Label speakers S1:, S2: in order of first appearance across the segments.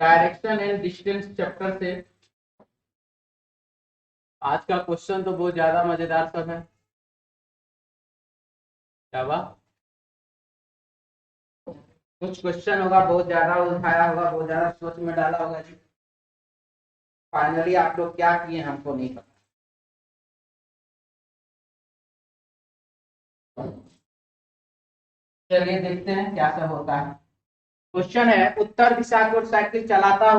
S1: Direction and distance chapter से आज का क्वेश्चन तो बहुत ज्यादा मजेदार सब है। क्या हुआ? कुछ क्वेश्चन होगा बहुत ज्यादा उठाया होगा, बहुत ज्यादा सोच में डाला होगा जी। फाइनली आप लोग क्या किए हमको नहीं पता। चलिए देखते हैं क्या सब होता है। क्वेश्चन है, उत्तर दिशा की ओर साइकिल चलाता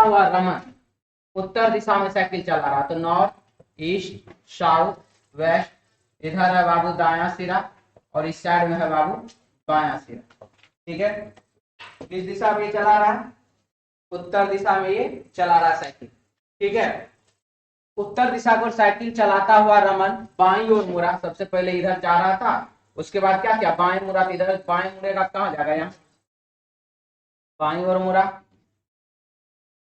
S1: हुआ रमन उत्तर दिशा में साइकिल चला रहा, तो नॉर्थ ईस्ट साउथ वेस्ट, इधर है बाबू दाया सिरा और इस साइड में है बाबू बाया सिरा। ठीक है, किस दिशा में ये चला रहा है? उत्तर दिशा में ये चला रहा साइकिल। ठीक है, उत्तर दिशा को साइकिल चलाता हुआ रमन बाईं ओर मुड़ा। सबसे पहले इधर जा रहा था, उसके बाद क्या किया? बाएं मुड़ा। इधर बाएं मुड़ेगा कहाँ जाएगा? यहाँ बाईं ओर मुड़ा।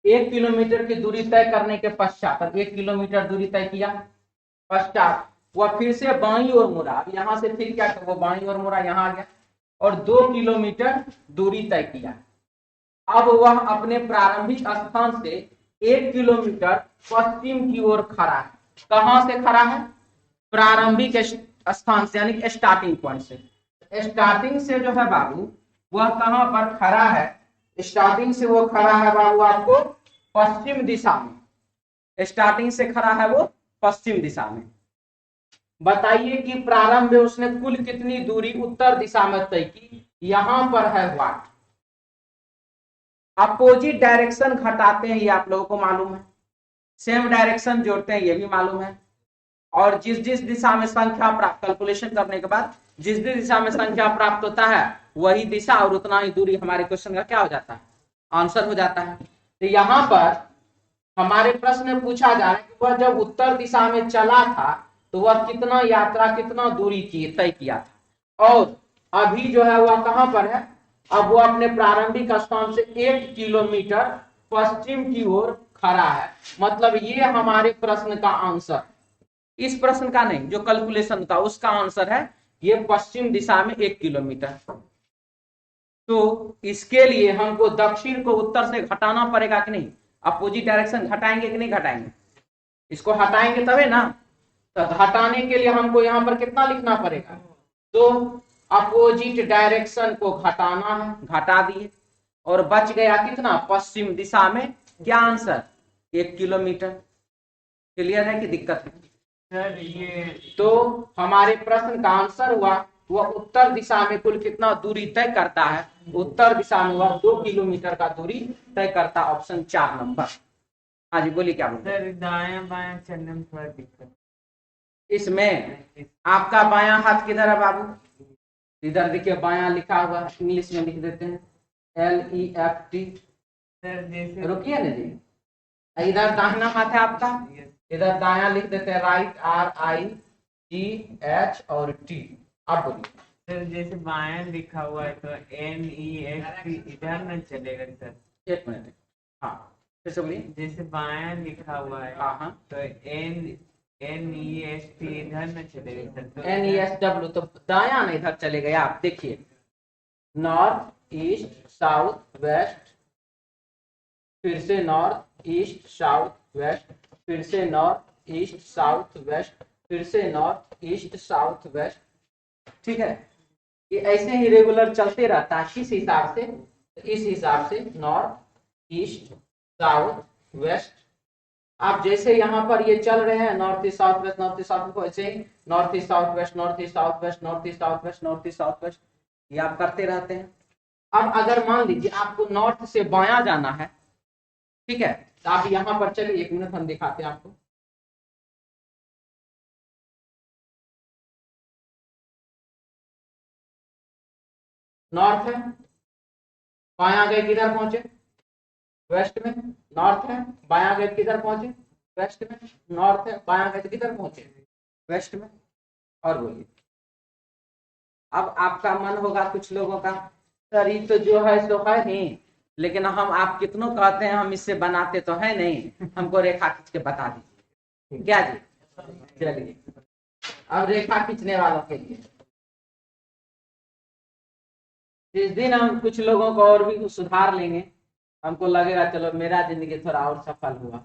S1: 1 किलोमीटर की दूरी तय करने के पश्चात, 1 किलोमीटर दूरी तय किया पश्चात वह फिर से बाईं ओर मुड़ा। यहाँ से फिर क्या, वो बाईं ओर मुड़ा, यहाँ आ गया और 2 किलोमीटर दूरी तय किया। अब वह अपने प्रारंभिक स्थान से 1 किलोमीटर पश्चिम की ओर खड़ा है। कहां से खड़ा है? प्रारंभिक स्थान से, यानी स्टार्टिंग पॉइंट से। स्टार्टिंग से जो है बाबू वह कहां पर खड़ा है? स्टार्टिंग से वो खड़ा है बाबू आपको पश्चिम दिशा में। स्टार्टिंग से खड़ा है वो पश्चिम दिशा में। बताइए कि प्रारंभ में उसने कुल कितनी दूरी उत्तर दिशा में तय की? यहां पर है वाट। अपोजिट डायरेक्शन घटाते हैं, ये आप लोगों को मालूम है। सेम डायरेक्शन जोड़ते हैं, ये भी मालूम है। और जिस जिस दिशा में संख्या प्राप्त, कैलकुलेशन करने के बाद जिस जिस दिशा में संख्या प्राप्त होता है वही दिशा और उतना ही दूरी हमारे क्वेश्चन का क्या हो जाता है? आंसर हो जाता है। तो यहाँ पर हमारे प्रश्न में पूछा जा रहा है कि वह जब उत्तर दिशा में चला था तो वह कितना यात्रा, कितना दूरी तय किया था, और अभी जो है वह कहां पर है? अब वो अपने प्रारंभिक स्थान से 1 किलोमीटर पश्चिम की ओर खड़ा है। मतलब ये हमारे प्रश्न का आंसर, इस प्रश्न का नहीं, जो कैलकुलेशन था उसका आंसर है ये पश्चिम दिशा में 1 किलोमीटर। तो इसके लिए हमको दक्षिण को उत्तर से घटाना पड़ेगा कि नहीं? अपोजिट डायरेक्शन घटाएंगे कि नहीं घटाएंगे? इसको हटाएंगे तबे ना। तो हटाने के लिए हमको यहाँ पर कितना लिखना पड़ेगा? तो अपोजिट डायरेक्शन को घटाना है, घटा दिए और बच गया कितना? पश्चिम दिशा में। क्या आंसर? 1 किलोमीटर। क्लियर है कि दिक्कत है?
S2: सर ये
S1: तो हमारे प्रश्न का आंसर हुआ वह उत्तर दिशा में कुल कितना दूरी तय करता है? उत्तर दिशा में वह 2 किलोमीटर का दूरी तय करता। Option 4 number. हाँ जी बोलिए, क्या बोलते?
S2: सर दायां बायां चलने में थोड़ा दिक्कत
S1: इसमें आपका बायां हाथ किधर है बाबू? इधर देखिए बायां लिखा हुआ, इंग्लिश में लिख देते हैं LEFT।
S2: सर जैसे
S1: रुकिए ना जी, इधर दाहिना हाथ है आपका, इधर दायां लिख देते हैं राइट RIGH और T। आप बोलिए।
S2: सर जैसे बायां लिखा हुआ है तो NEST इधर न चलेगा सर?
S1: 1 मिनट, हाँ फिर से बोलिए।
S2: जैसे बायां लिखा हुआ है
S1: हाँ
S2: तो NEST इधर न चलेगा सर? तो
S1: NESW, तो दायां ना इधर चले गए। आप देखिए नॉर्थ ईस्ट साउथ वेस्ट, फिर से नॉर्थ ईस्ट साउथ वेस्ट, फिर से नॉर्थ ईस्ट साउथ वेस्ट, फिर से नॉर्थ ईस्ट साउथ वेस्ट। ठीक है, ये ऐसे ही रेगुलर चलते रहता है। किस हिसाब से? इस हिसाब से नॉर्थ ईस्ट साउथ वेस्ट। आप जैसे यहाँ पर ये चल रहे हैं north east south west, north east south, ऐसे ही north east south west, north east south west, north east south west, north east south west, ये आप करते रहते हैं। अब अगर मान लीजिए आपको नॉर्थ से बायां जाना है, ठीक है, तो आप यहां पर चलिए, 1 मिनट हम दिखाते हैं आपको। नॉर्थ है, बायां गए किधर पहुंचे? वेस्ट में। नॉर्थ है, बायां गए किधर पहुंचे? वेस्ट में। नॉर्थ है, बायां गए किधर पहुंचे? वेस्ट में। और बोलिए। अब आपका मन होगा कुछ लोगों का, सर ये तो जो है सो है नहीं, लेकिन हम आप कितनों कहते हैं हम इससे बनाते तो है नहीं, हमको रेखा खींच के बता दीजिए। क्या जी? चलिए अब रेखा खींचने वालों के लिए इस दिन हम कुछ लोगों को और भी सुधार लेंगे। हमको लगेगा चलो मेरा जिंदगी थोड़ा और सफल हुआ,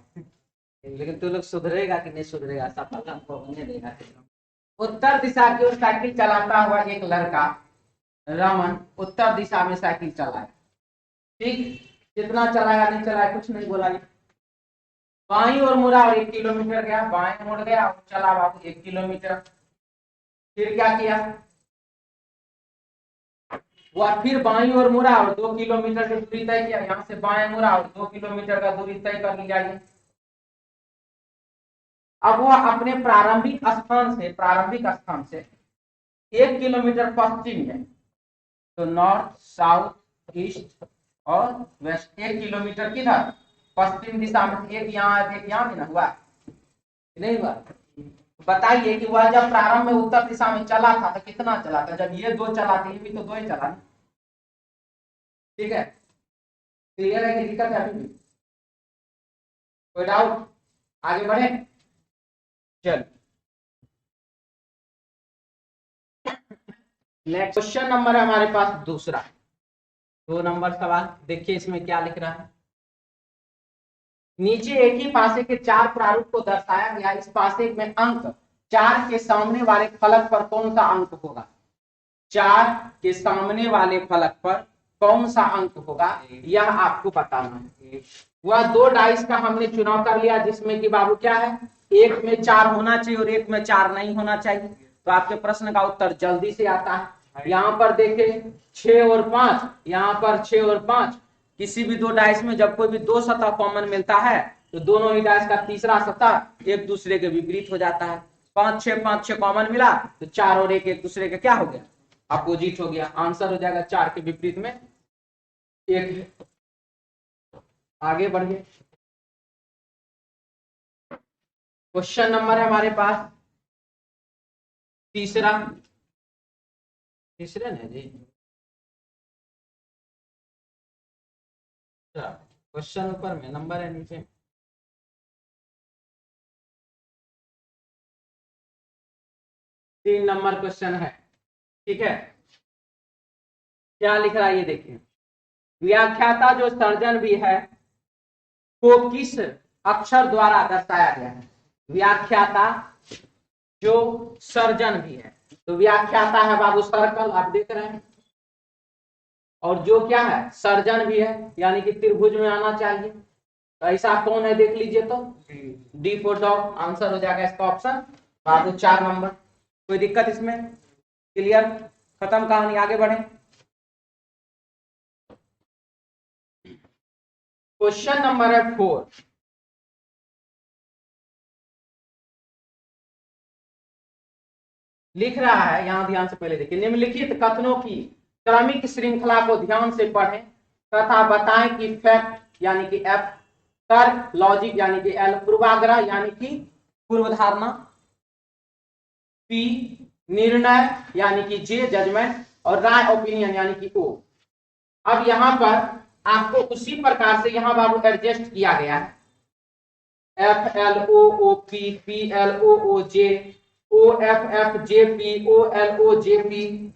S1: लेकिन तू लोग सुधरेगा कि नहीं सुधरेगा, सफल हमको होने देगा। उत्तर दिशा की ओर साइकिल चलाता हुआ एक लड़का रमन उत्तर दिशा में साइकिल चलाया। ठीक, कितना चलाया नहीं चलाया कुछ नहीं बोला। बाईं ओर मुड़ा और 1 किलोमीटर गया, बाएं मुड़ गया और चला बाबू 1 किलोमीटर। फिर क्या किया, वह फिर बाईं ओर मुड़ा और 2 किलोमीटर की दूरी तय किया। यहाँ से बाएं मुड़ा और 2 किलोमीटर का दूरी तय कर लिया। अब वह अपने प्रारंभिक स्थान से 1 किलोमीटर पश्चिम में, तो नॉर्थ साउथ ईस्ट और वेस्ट, 1 किलोमीटर किधर पश्चिम दिशा में, एक यहाँ एक यहाँ भी ना हुआ, नहीं हुआ। बताइए कि वह जब प्रारंभ में उत्तर दिशा में चला था तो कितना चला था, जब ये 2 चला थे, ये भी तो 2 ही चला। ठीक है, क्लियर है कि दिक्कत है अभी भी, कोई डाउट, आगे बढ़े। चल नेक्स्ट क्वेश्चन नंबर है हमारे पास दूसरा, 2 नंबर सवाल। देखिए इसमें क्या लिख रहा है। नीचे एक ही पासे के 4 प्रारूप को दर्शाया गया। इस पासे में अंक 4 के सामने वाले फलक पर कौन सा अंक होगा। 4 के सामने वाले फलक पर कौन सा अंक होगा, यह आपको बताना है। वह 2 डाइस का हमने चुनाव कर लिया, जिसमें कि बाबू क्या है, एक में 4 होना चाहिए और एक में 4 नहीं होना चाहिए। तो आपके प्रश्न का उत्तर जल्दी से आता है। यहाँ पर देखें 6 और 5, यहाँ पर 6 और 5, किसी भी 2 डाइस में जब कोई भी 2 सतह कॉमन मिलता है तो दोनों ही डाइस का तीसरा सतह एक दूसरे के विपरीत हो जाता है। 5 6 कॉमन मिला तो 4 और 1 एक दूसरे के क्या हो गया, अपोजिट हो गया। आंसर हो जाएगा 4 के विपरीत में 1। आगे बढ़िए, क्वेश्चन नंबर है हमारे पास तीसरे ने जी, क्वेश्चन ऊपर में, नंबर है नीचे। तीन नंबर क्वेश्चन है। ठीक है, क्या लिख रहा है ये देखिए। व्याख्याता जो सर्जन भी है को किस अक्षर द्वारा दर्शाया गया है। व्याख्याता जो सर्जन भी है, तो व्याख्याता है बाबू सर्कल, आप देख रहे हैं, और जो क्या है सर्जन भी है, यानी कि त्रिभुज में आना चाहिए। तो ऐसा कौन है देख लीजिए, तो डी फॉर डॉग, आंसर हो जाएगा इसका ऑप्शन बाबू 4 नंबर। कोई दिक्कत इसमें, क्लियर, खत्म कहानी, आगे बढ़े। क्वेश्चन नंबर है 4। लिख रहा है, यहां ध्यान से पहले देखिए। निम्नलिखित कथनों की क्रमिक श्रृंखला को ध्यान से पढ़ें तथा बताएं कि फैक्ट यानी कि एफ, तर्क लॉजिक यानी कि एल, पूर्वाग्रह यानी कि पूर्व धारणा, पी निर्णय यानी कि जे जजमेंट, और राय ओपिनियन यानी कि ओ। अब यहां पर आपको उसी प्रकार से यहां बाबू एडजस्ट किया गया है। F L O O P, P L O O J, O F F J P, O L O J P.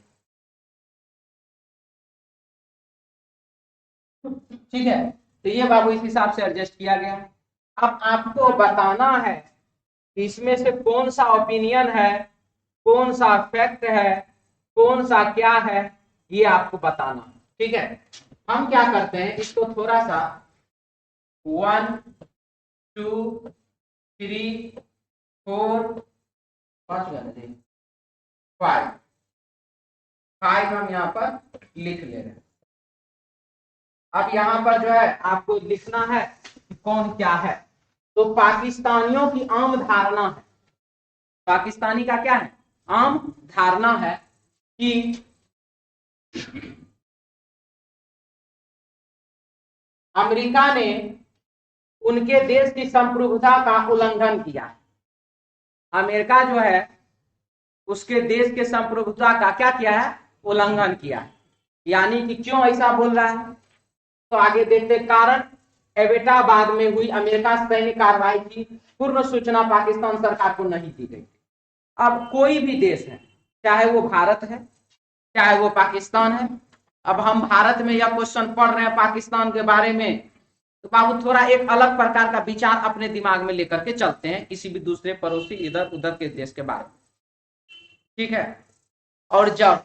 S1: ठीक है, तो ये बाबू इस हिसाब से एडजस्ट किया गया। अब आपको बताना है इसमें से कौन सा ओपिनियन है, कौन सा फैक्ट है, कौन सा क्या है, ये आपको बताना। ठीक है, हम क्या करते हैं, इसको थोड़ा सा 1 2 3 4 5 हम यहाँ पर लिख ले रहे हैं। अब यहाँ पर जो है आपको लिखना है कि कौन क्या है। तो पाकिस्तानियों की आम धारणा है, पाकिस्तानी का क्या है, आम धारणा है कि अमेरिका ने उनके देश की संप्रभुता का उल्लंघन किया। अमेरिका जो है उसके देश के संप्रभुता का क्या किया है, उल्लंघन किया है। यानी कि क्यों ऐसा बोल रहा है, तो आगे देखते। कारण एबेटाबाद में हुई अमेरिका सैन्य कार्रवाई की पूर्ण सूचना पाकिस्तान सरकार को नहीं दी गई। अब कोई भी देश है, चाहे वो भारत है चाहे वो पाकिस्तान है, अब हम भारत में यह क्वेश्चन पढ़ रहे हैं पाकिस्तान के बारे में तो बाबू थोड़ा एक अलग प्रकार का विचार अपने दिमाग में लेकर के चलते हैं किसी भी दूसरे पड़ोसी इधर उधर के देश के बारे में, ठीक है। और जब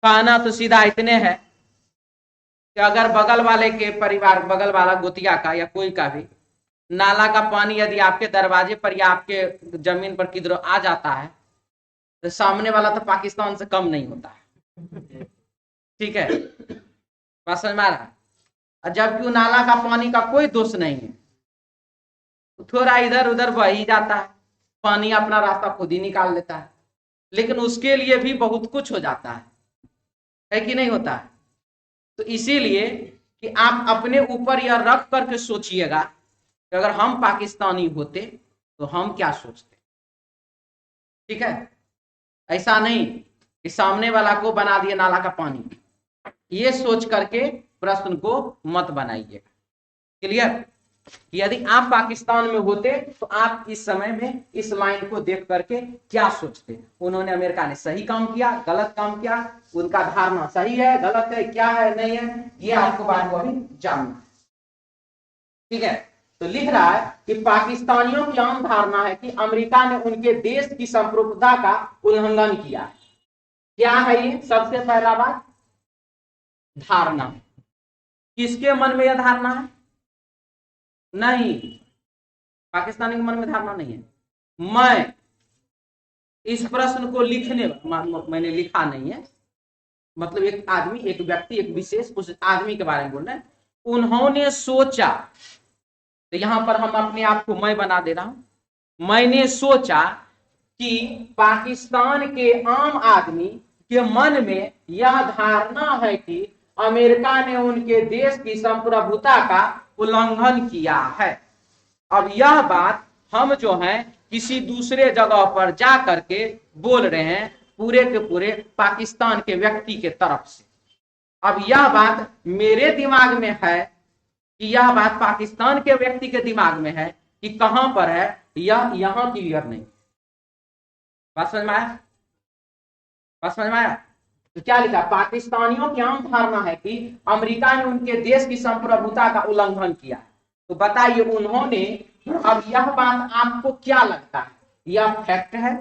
S1: कहना तो सीधा इतने है कि अगर बगल वाले के परिवार, बगल वाला गोतिया का या कोई का भी नाला का पानी यदि आपके दरवाजे पर या आपके जमीन पर किधर आ जाता है तो सामने वाला तो पाकिस्तान से कम नहीं होता है, ठीक है, बात समझ में आ रहा है। जबकि नाला का पानी का कोई दोष नहीं है, थोड़ा इधर उधर बह ही जाता है, पानी अपना रास्ता खुद ही निकाल लेता है, लेकिन उसके लिए भी बहुत कुछ हो जाता है कि नहीं होता है। तो इसीलिए कि आप अपने ऊपर यह रख करके सोचिएगा कि अगर हम पाकिस्तानी होते तो हम क्या सोचते, ठीक है। ऐसा नहीं कि सामने वाला को बना दिए नाला का पानी, ये सोच करके प्रश्न को मत बनाइएगा, क्लियर। यदि आप पाकिस्तान में होते तो आप इस समय में इस लाइन को देख करके क्या सोचते, उन्होंने, अमेरिका ने सही काम किया, गलत काम किया, उनका धारणा सही है, गलत है, क्या है, नहीं है, ये आपको बात को अभी जानना है, ठीक है। तो लिख रहा है कि पाकिस्तानियों की आम धारणा है कि अमेरिका ने उनके देश की संप्रभुता का उल्लंघन किया है। क्या है ये? सबसे पहला बात धारणा। किसके मन में यह धारणा है? नहीं, पाकिस्तानी के मन में धारणा नहीं है। मैं इस प्रश्न को लिखने, मैंने लिखा नहीं है, मतलब एक आदमी, एक व्यक्ति, एक विशेष उस आदमी के बारे में बोल रहे हैं, उन्होंने सोचा, तो यहां पर हम अपने आप को मैं बना दे रहा हूं, मैंने सोचा कि पाकिस्तान के आम आदमी के मन में यह धारणा है कि अमेरिका ने उनके देश की संप्रभुता का उल्लंघन किया है। अब यह बात हम जो हैं किसी दूसरे जगह पर जा करके बोल रहे हैं पूरे के पूरे पाकिस्तान के व्यक्ति के तरफ से। अब यह बात मेरे दिमाग में है कि यह बात पाकिस्तान के व्यक्ति के दिमाग में है कि कहां पर है, यह यहां क्लियर नहीं। बात समझ में आया? बात समझ में आया? तो क्या लिखा? पाकिस्तानियों की आम धारणा है कि अमेरिका ने उनके देश की संप्रभुता का उल्लंघन किया है। तो बताइए उन्होंने, अब यह बात आपको क्या लगता है, यह फैक्ट है?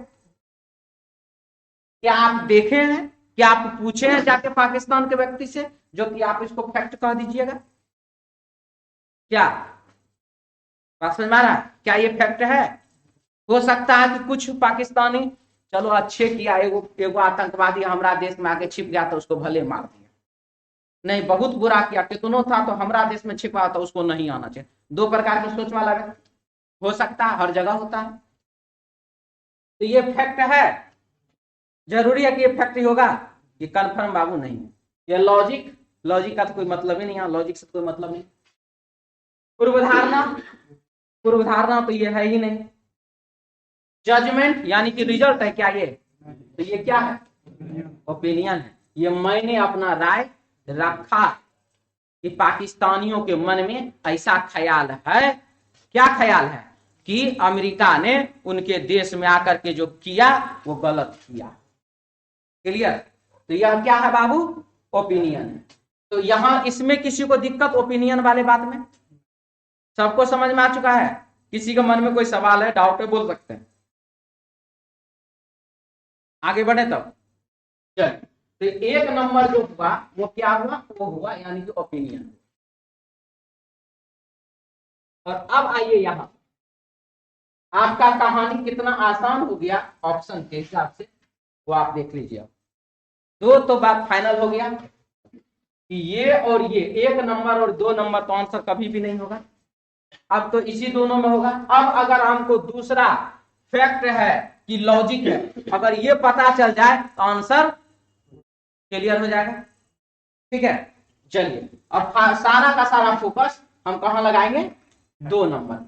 S1: क्या आप देखे हैं, क्या आप पूछे हैं जाके पाकिस्तान के व्यक्ति से जो कि आप इसको फैक्ट कह दीजिएगा? क्या बात समझ में आ रहा है? क्या ये फैक्ट है? हो सकता है कि कुछ पाकिस्तानी चलो अच्छे किया, एगो आतंकवादी हमारा देश में आके छिप गया तो उसको भले मार दिया, नहीं बहुत बुरा किया, कितनों था तो हमारा देश में छिपा तो उसको नहीं आना चाहिए। दो प्रकार की सोच वाला हो सकता है, हर जगह होता है। तो ये फैक्ट है, जरूरी है कि ये फैक्ट ही होगा? ये कंफर्म बाबू नहीं है। ये लॉजिक का तो कोई मतलब ही नहीं है, लॉजिक से कोई मतलब नहीं। पूर्वधारणा तो ये है ही नहीं। जजमेंट यानी कि रिजल्ट है क्या ये? तो ये क्या है? ओपिनियन है। ये मैंने अपना राय रखा कि पाकिस्तानियों के मन में ऐसा ख्याल है। क्या ख्याल है? कि अमेरिका ने उनके देश में आकर के जो किया वो गलत किया। क्लियर? तो यह क्या है बाबू? ओपिनियन है। तो यहां इसमें किसी को दिक्कत ओपिनियन वाले बात में? सबको समझ में आ चुका है? किसी के मन में कोई सवाल है, डाउट है, बोल सकते हैं। आगे बढ़े तब चल। तो एक नंबर जो हुआ वो क्या हुआ? वो हुआ यानी कि ओपिनियन। और अब आइए यहां, आपका कहानी कितना आसान हो गया ऑप्शन के हिसाब से वो आप देख लीजिए। दो तो बात फाइनल हो गया कि ये और ये, एक नंबर और दो नंबर तो आंसर कभी भी नहीं होगा। अब तो इसी दोनों में होगा। अब अगर हमको दूसरा फैक्ट है कि लॉजिक है, अगर ये पता चल जाए तो आंसर क्लियर हो जाएगा। ठीक है, चलिए अब सारा का सारा फोकस हम कहां लगाएंगे? दो नंबर।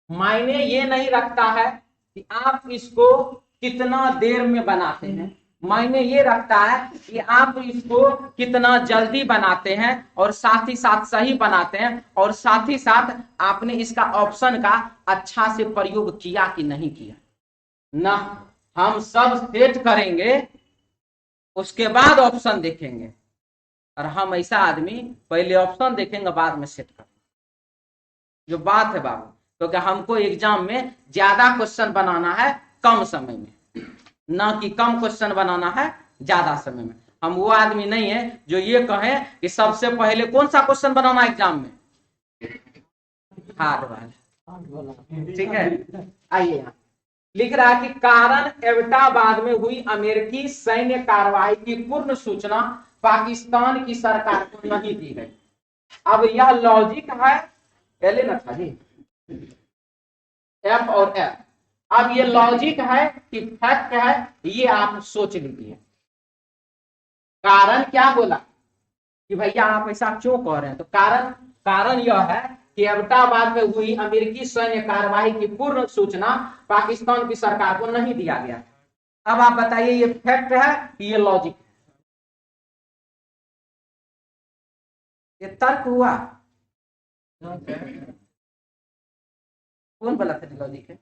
S1: मायने ये नहीं रखता है कि आप इसको कितना देर में बनाते हैं, मायने ये रखता है कि आप इसको कितना जल्दी बनाते हैं और साथ ही साथ सही बनाते हैं, और साथ ही साथ आपने इसका ऑप्शन का अच्छा से प्रयोग किया कि नहीं किया ना। हम सब सेट करेंगे, उसके बाद ऑप्शन देखेंगे। और हम ऐसा आदमी पहले ऑप्शन देखेंगे बाद में सेट करेंगे। जो बात है बाबू, क्योंकि हमको एग्जाम में ज्यादा क्वेश्चन बनाना है कम समय में, ना कि कम क्वेश्चन बनाना है ज्यादा समय में। हम वो आदमी नहीं है जो ये कहे कि सबसे पहले कौन सा क्वेश्चन बनाना है एग्जाम में, हार्ड वाला। ठीक है, आइए यहाँ लिख रहा है कि कारण एबटाबाद में हुई अमेरिकी सैन्य कार्रवाई की पूर्ण सूचना पाकिस्तान की सरकार को नहीं दी गई। अब यह लॉजिक है, पहले न था जी, एफ और एफ। अब ये लॉजिक है कि फैक्ट है, ये आप सोच लीजिए। कारण क्या बोला कि भैया आप ऐसा क्यों कह रहे हैं, तो कारण यह है कि एबटाबाद में हुई अमेरिकी सैन्य कार्रवाई की पूर्ण सूचना पाकिस्तान की सरकार को नहीं दिया गया। अब आप बताइए ये फैक्ट है कि ये लॉजिक है? ये तर्क हुआ? कौन बोला था लॉजिक है?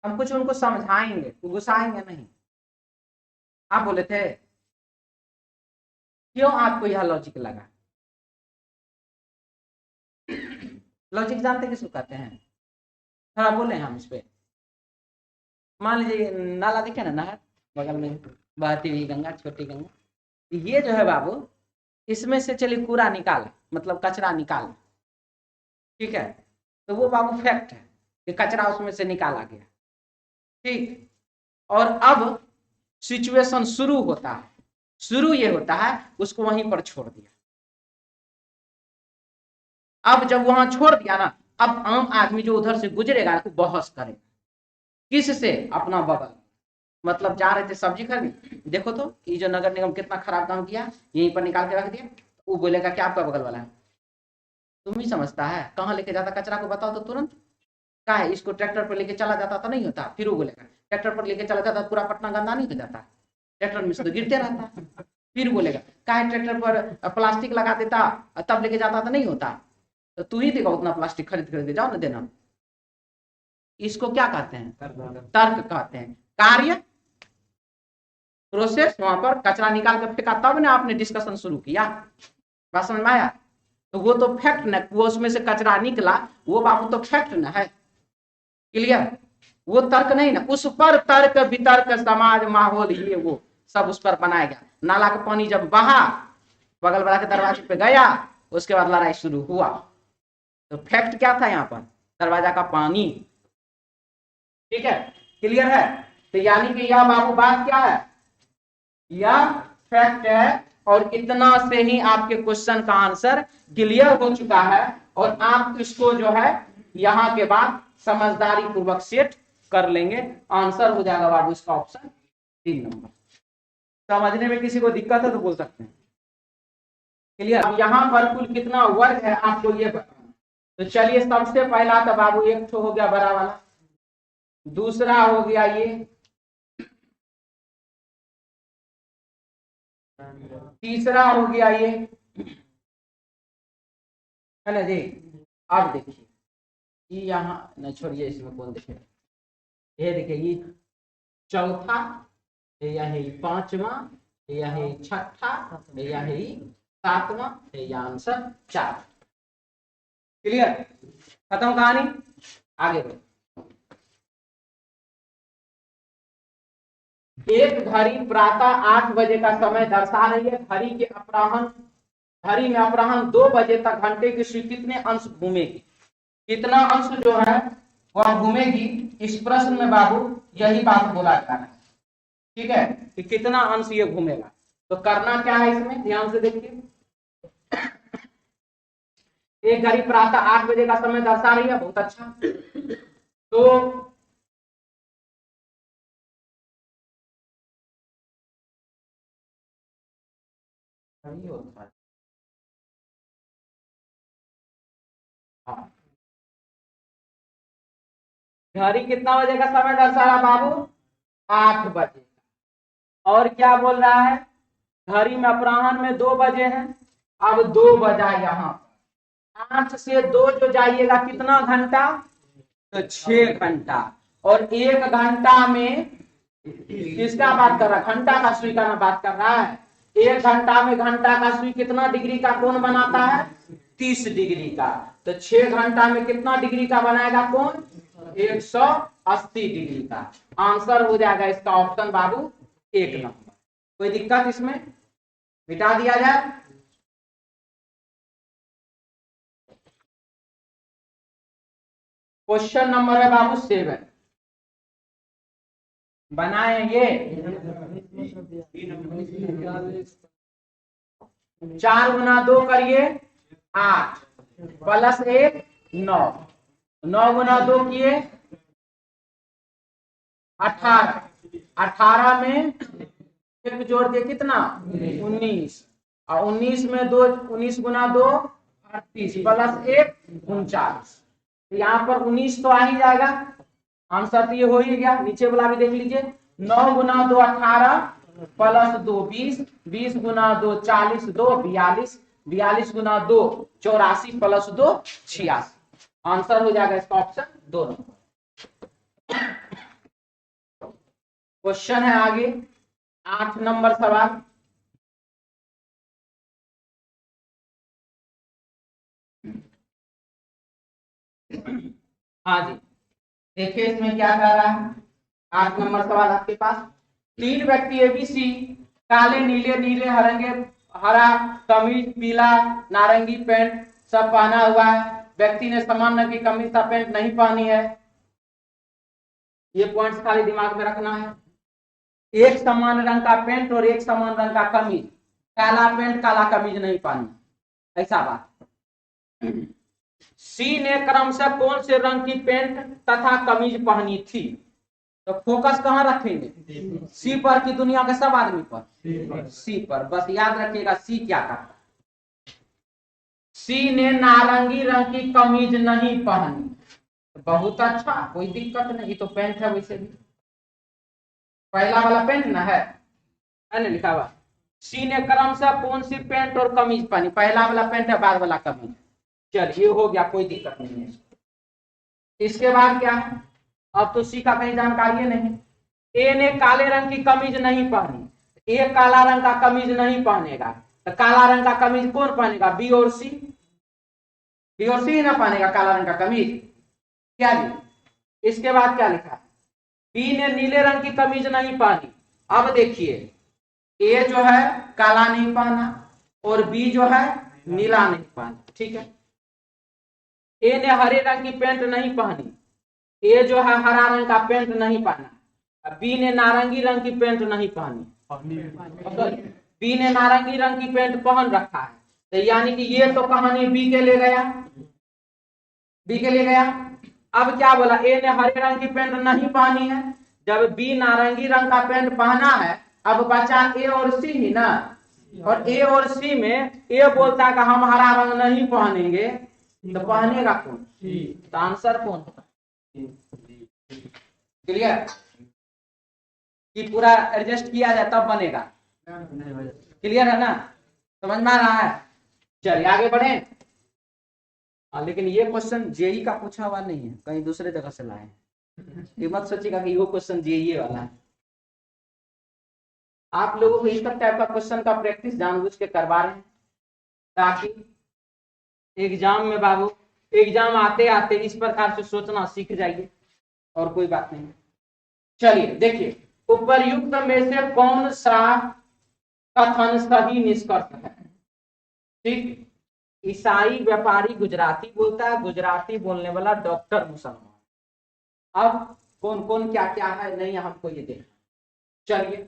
S1: हम कुछ उनको समझाएंगे, गुस्साएंगे नहीं। आप बोले थे, क्यों आपको यह लॉजिक लगा? लॉजिक जानते किसको कहते हैं? थोड़ा बोले हम इस पे। मान लीजिए नाला देखे ना, नहर बगल में बहती हुई गंगा, छोटी गंगा, ये जो है बाबू, इसमें से चलिए कूड़ा निकाला, मतलब कचरा निकाला, ठीक है, तो वो बाबू फैक्ट है कि कचरा उसमें से निकाला गया, ठीक। और अब सिचुएशन शुरू होता है, शुरू ये होता है उसको वहीं पर छोड़ दिया। अब जब वहां छोड़ दिया ना, अब आम आदमी जो उधर से गुजरेगा तो बहस करेगा, किससे? अपना बगल। मतलब जा रहे थे सब्जी खरीदने, देखो तो ये जो नगर निगम कितना खराब काम किया, यहीं पर निकाल के रख दिया। वो बोलेगा कि आपका बगल वाला है, तुम ही समझता है, कहाँ लेके जाता कचरा को बताओ तो तुरंत। क्या है, इसको ट्रैक्टर पर लेके चला जाता तो नहीं होता? फिर वो बोलेगा ट्रैक्टर पर लेके चला जाता पूरा पटना गंदा नहीं हो जाता, ट्रैक्टर में से तो गिरते रहता। फिर बोलेगा क्या है, ट्रैक्टर पर प्लास्टिक लगा देता तब लेके जाता तो नहीं होता, तो तू ही देगा उतना प्लास्टिक खरीद खरीद जाओ ना देना। इसको क्या कहते हैं? तर्क कहते हैं। कार्य प्रोसेस, वहां पर कचरा निकाल कर फेंका तब ना आपने डिस्कशन शुरू किया, बात समझ में आया? तो वो तो फैक्ट न, वो उसमें से कचरा निकला, वो बाबू तो फैक्ट न है, क्लियर? वो तर्क नहीं ना, उस पर तर्क वितर्क समाज माहौल ये वो सब उस पर बनाया गया। नाला का पानी जब बहा, बगल वाला के दरवाजे पे गया, उसके बाद लड़ाई शुरू हुआ। तो फैक्ट क्या था यहाँ पर? दरवाजा का पानी, ठीक है, क्लियर है? तो यानी कि यह बाबू बात क्या है, यह फैक्ट है। और इतना से ही आपके क्वेश्चन का आंसर क्लियर हो चुका है, और आप इसको जो है यहाँ के बाद समझदारी पूर्वक सेट कर लेंगे, आंसर हो जाएगा बाबू इसका ऑप्शन 3 नंबर। समझने में किसी को दिक्कत है तो बोल सकते हैं, क्लियर? अब यहाँ पर कुल कितना वर्ग है आपको ये बताना। तो चलिए सबसे पहला तो बाबू एक तो हो गया बड़ा वाला, दूसरा हो गया ये, तीसरा हो गया ये, है ना जी? अब देखिए ये यहाँ न छोड़िए, इसमें कौन देखे, ये देखिए ये चौथा, या है पांचवा, या है छठा, या है सातवां, या आंसर 4। क्लियर? खत्म कहानी, आगे बढ़ो। एक घड़ी प्रातः 8 बजे का समय दर्शा रही है। घड़ी के घड़ी में अपराह्न 2 बजे तक घंटे की सुई कितने अंश घूमेगी? कितना अंश जो है वह घूमेगी, इस प्रश्न में बाबू यही बात बोला जा रहा है, ठीक है, कि कितना अंश ये घूमेगा। तो करना क्या है इसमें, ध्यान से देखिए। एक घड़ी प्रातः 8 बजे का समय दर्शा रही है, बहुत अच्छा। तो घड़ी कितना बजे का समय दर्शा रहा बाबू? 8 बजे। और क्या बोल रहा है, घड़ी में अपराह्न में 2 बजे है। अब 2 बजा यहाँ, 8 से 2 जो जाइएगा कितना घंटा? तो 6 घंटा। और 1 घंटा में किसका बात कर रहा है? घंटा का सुई का बात कर रहा है। 1 घंटा में घंटा का सुई कितना डिग्री का कोण बनाता है? 30 डिग्री का। तो 6 घंटा में कितना डिग्री का बनाएगा कोण? 180 डिग्री का। आंसर हो जाएगा इसका ऑप्शन बाबू 1 नंबर। कोई दिक्कत इसमें? मिटा दिया जाए। क्वेश्चन नंबर है बाबू 7, बनाए ये 4 गुना 2 करिए 8 प्लस 1 9, 9 गुना 2 किए 18, 18 में 1 जोड़ दिए कितना? 19, और 19 में 2, 19 गुना 2 38 प्लस 1 39। यहाँ पर 19 तो आ ही जाएगा, आंसर तो ये हो ही गया। नीचे वाला भी देख लीजिए, 9 गुना 2 18 प्लस 2 20, 20 गुना 2 40, 2 42, 42 गुना 2 84 प्लस 2 86। आंसर हो जाएगा इसका ऑप्शन 2 नंबर। क्वेश्चन है आगे 8 नंबर सवाल। हाँ जी, देखिए इसमें क्या कह रहा है। 8 नंबर सवाल आपके पास, 3 व्यक्ति एबीसी काले नीले नीले हरंगे हरा कमीज पीला नारंगी पैंट सब पहना हुआ है। व्यक्ति ने समान रंग की कमीज या पैंट नहीं पहनी है। ये पॉइंट्स खाली दिमाग में रखना है। एक समान रंग का पैंट और एक समान रंग का कमीज, काला पैंट काला कमीज नहीं पहनी, ऐसा बात। सी ने क्रमशः कौन से रंग की पैंट तथा कमीज पहनी थी? तो फोकस कहां रखेंगे? सी पर की दुनिया के सब आदमी पर? सी पर। बस याद रखिएगा सी क्या करता है। सी ने नारंगी रंग की कमीज नहीं पहनी। बहुत अच्छा, कोई दिक्कत नहीं, तो पैंट है वैसे भी, पहला वाला पैंट ना है ना लिखा हुआ। सी ने क्रमशः कौन सी पैंट और कमीज पहनी? पहला वाला पैंट है, बाद वाला कमीज। चलिए हो गया, कोई दिक्कत नहीं है। इसके बाद क्या है? अब तो सी का कहीं जानकारी नहीं। ए ने काले रंग की कमीज नहीं पहनी, ए काला रंग का कमीज नहीं पहनेगा, तो काला रंग का कमीज कौन पहनेगा? बी और सी। बी और सी ना पहनेगा काला रंग का कमीज, क्या जी? इसके बाद क्या लिखा है? बी ने नीले रंग की कमीज नहीं पहनी। अब देखिए, ए जो है काला नहीं पहना और बी जो है नीला नहीं पहना, ठीक है। ए ने हरे रंग की पैंट नहीं पहनी, ए जो है हरा रंग का पैंट नहीं पहना। बी ने नारंगी रंग की पैंट नहीं पहनी, बी ने नारंगी रंग की पैंट पहन रखा है, तो यानी कि ये तो कहानी बी के लिए गया, बी के लिए गया। अब क्या बोला? ए ने हरे रंग की पैंट नहीं पहनी है, जब बी नारंगी रंग का पैंट पहना है, अब बचा ए और सी ही ना, और ए और सी में ए बोलता है कि हम हरा रंग नहीं पहनेंगे, तो पहनेगा कौन? तो आंसर कौन होगा? क्लियर? कि पूरा एडजस्ट किया जाए तब बनेगा। क्लियर है ना? समझ में आ रहा है? चलिए आगे बढ़े। लेकिन ये क्वेश्चन जेई का पूछा हुआ नहीं है, कहीं दूसरे जगह से लाए। ये मत सोचिएगा कि वो क्वेश्चन जेई वाला है। आप लोगों को इस टाइप का क्वेश्चन का प्रैक्टिस जानबूझ के करवा रहे हैं, ताकि एग्जाम में बाबू, एग्जाम आते आते इस प्रकार से सोचना सीख जाइए, और कोई बात नहीं। चलिए देखिए, उपर्युक्त में से कौन सा कथन सही निष्कर्ष है? ठीक, ईसाई व्यापारी गुजराती बोलता है, गुजराती बोलने वाला डॉक्टर मुसलमान। अब कौन कौन क्या क्या है नहीं हमको ये देखना। चलिए,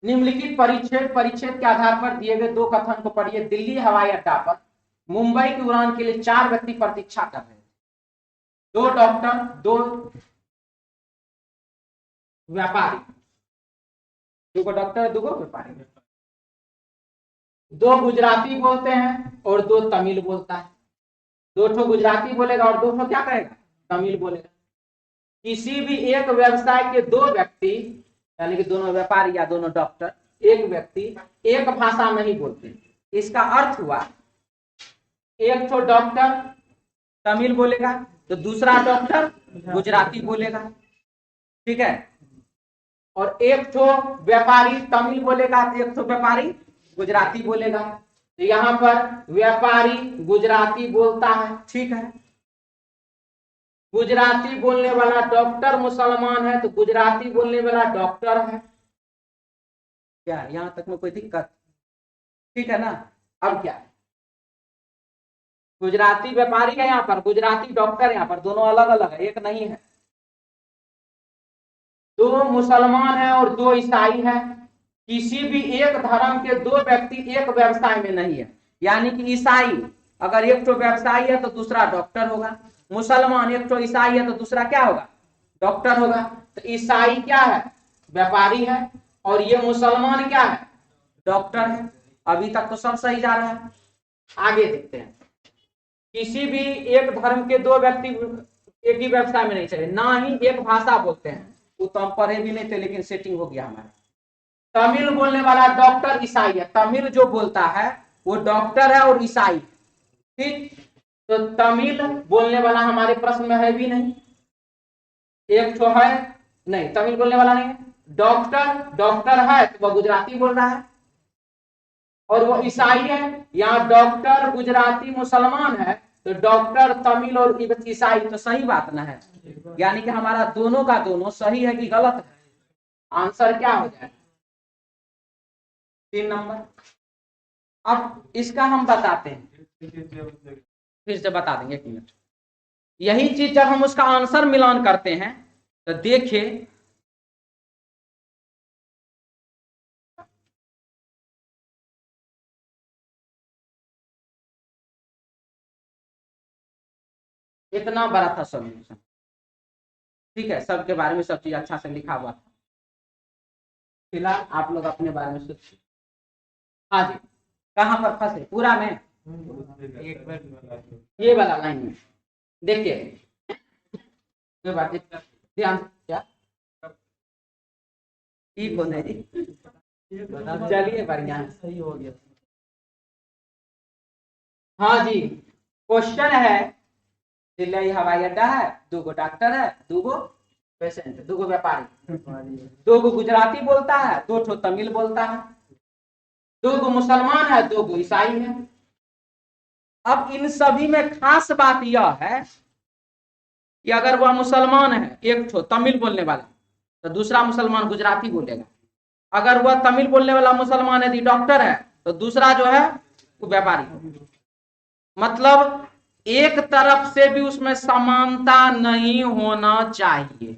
S1: निम्नलिखित परिच्छेद के आधार पर दिए गए 2 कथन को पढ़िए। दिल्ली हवाई अड्डा पर मुंबई की उड़ान के लिए 4 व्यक्ति प्रतीक्षा कर रहे थे, 2 डॉक्टर, 2 व्यापारी, 2 डॉक्टर 2 व्यापारी, 2 गुजराती बोलते हैं और 2 तमिल बोलता है। 2 गुजराती बोलेगा और 2 क्या कहेगा? तमिल बोलेगा। किसी भी एक व्यवसाय के 2 व्यक्ति, यानी कि दोनों व्यापारी या दोनों डॉक्टर, एक व्यक्ति एक भाषा नहीं बोलते। इसका अर्थ हुआ, एक तो डॉक्टर तमिल बोलेगा तो दूसरा डॉक्टर गुजराती बोलेगा, ठीक है। और एक तो व्यापारी तमिल बोलेगा, तो एक तो व्यापारी गुजराती बोलेगा। तो यहाँ पर व्यापारी गुजराती बोलता है, ठीक है। गुजराती बोलने वाला डॉक्टर मुसलमान है, तो गुजराती बोलने वाला डॉक्टर है। क्या यहां तक में कोई दिक्कत? ठीक है ना। अब क्या है, गुजराती व्यापारी है यहाँ पर, गुजराती डॉक्टर यहाँ पर, दोनों अलग अलग है, एक नहीं है। दो मुसलमान है और दो ईसाई है। किसी भी एक धर्म के दो व्यक्ति एक व्यवसाय में नहीं है। यानी कि ईसाई अगर एक तो व्यवसायी है तो दूसरा डॉक्टर होगा, मुसलमान एक तो ईसाई है तो दूसरा क्या होगा, डॉक्टर होगा। तो ईसाई क्या है, व्यापारी है, और ये मुसलमान क्या है, डॉक्टर है। अभी तक तो सब सही जा रहा है। आगे देखते हैं। किसी भी एक धर्म के दो व्यक्ति एक ही व्यवसाय में नहीं चले, ना ही एक भाषा बोलते हैं। वो तो हम पढ़े भी नहीं थे, लेकिन सेटिंग हो गया हमारा। तमिल बोलने वाला डॉक्टर ईसाई है, तमिल जो बोलता है वो डॉक्टर है और ईसाई, ठीक। तो तमिल बोलने वाला हमारे प्रश्न में है भी नहीं, एक तो है नहीं, तमिल बोलने वाला नहीं है। डॉक्टर है तो वह गुजराती बोल रहा है, और वो ईसाई है। यहाँ डॉक्टर गुजराती मुसलमान है, तो डॉक्टर तमिल और ईसाई, तो सही बात ना है। यानी कि हमारा दोनों का दोनों सही है कि गलत है? आंसर क्या हो जाए, 3 नंबर। अब इसका हम बताते हैं, फिर से बता देंगे, 1 मिनट। यही चीज जब हम उसका आंसर मिलान करते हैं तो देखिए, इतना बड़ा था सॉल्यूशन, ठीक है। सबके बारे में सब चीज अच्छा से लिखा हुआ था। फिलहाल आप लोग अपने बारे में सोचिए। हाँ जी, कहाँ पर फंसे पूरा में, ये वाला लाइन में देखिए, ध्यान क्या ठीक हो नहीं, चलिए बढ़िया सही हो गया। हाँ जी, क्वेश्चन है, दिल्ली हवाई अड्डा है, 2 डॉक्टर है, 2 पेशेंट, 2 व्यापारी, 2 गुजराती बोलता है, 2 तमिल बोलता है, 2 मुसलमान है, 2 ईसाई है। अब इन सभी में खास बात यह है कि अगर वह मुसलमान है, एक तो तमिल बोलने वाला, तो दूसरा मुसलमान गुजराती बोलेगा। अगर वह तमिल बोलने वाला मुसलमान यदि डॉक्टर है, तो दूसरा जो है वो व्यापारी। मतलब एक तरफ से भी उसमें समानता नहीं होना चाहिए,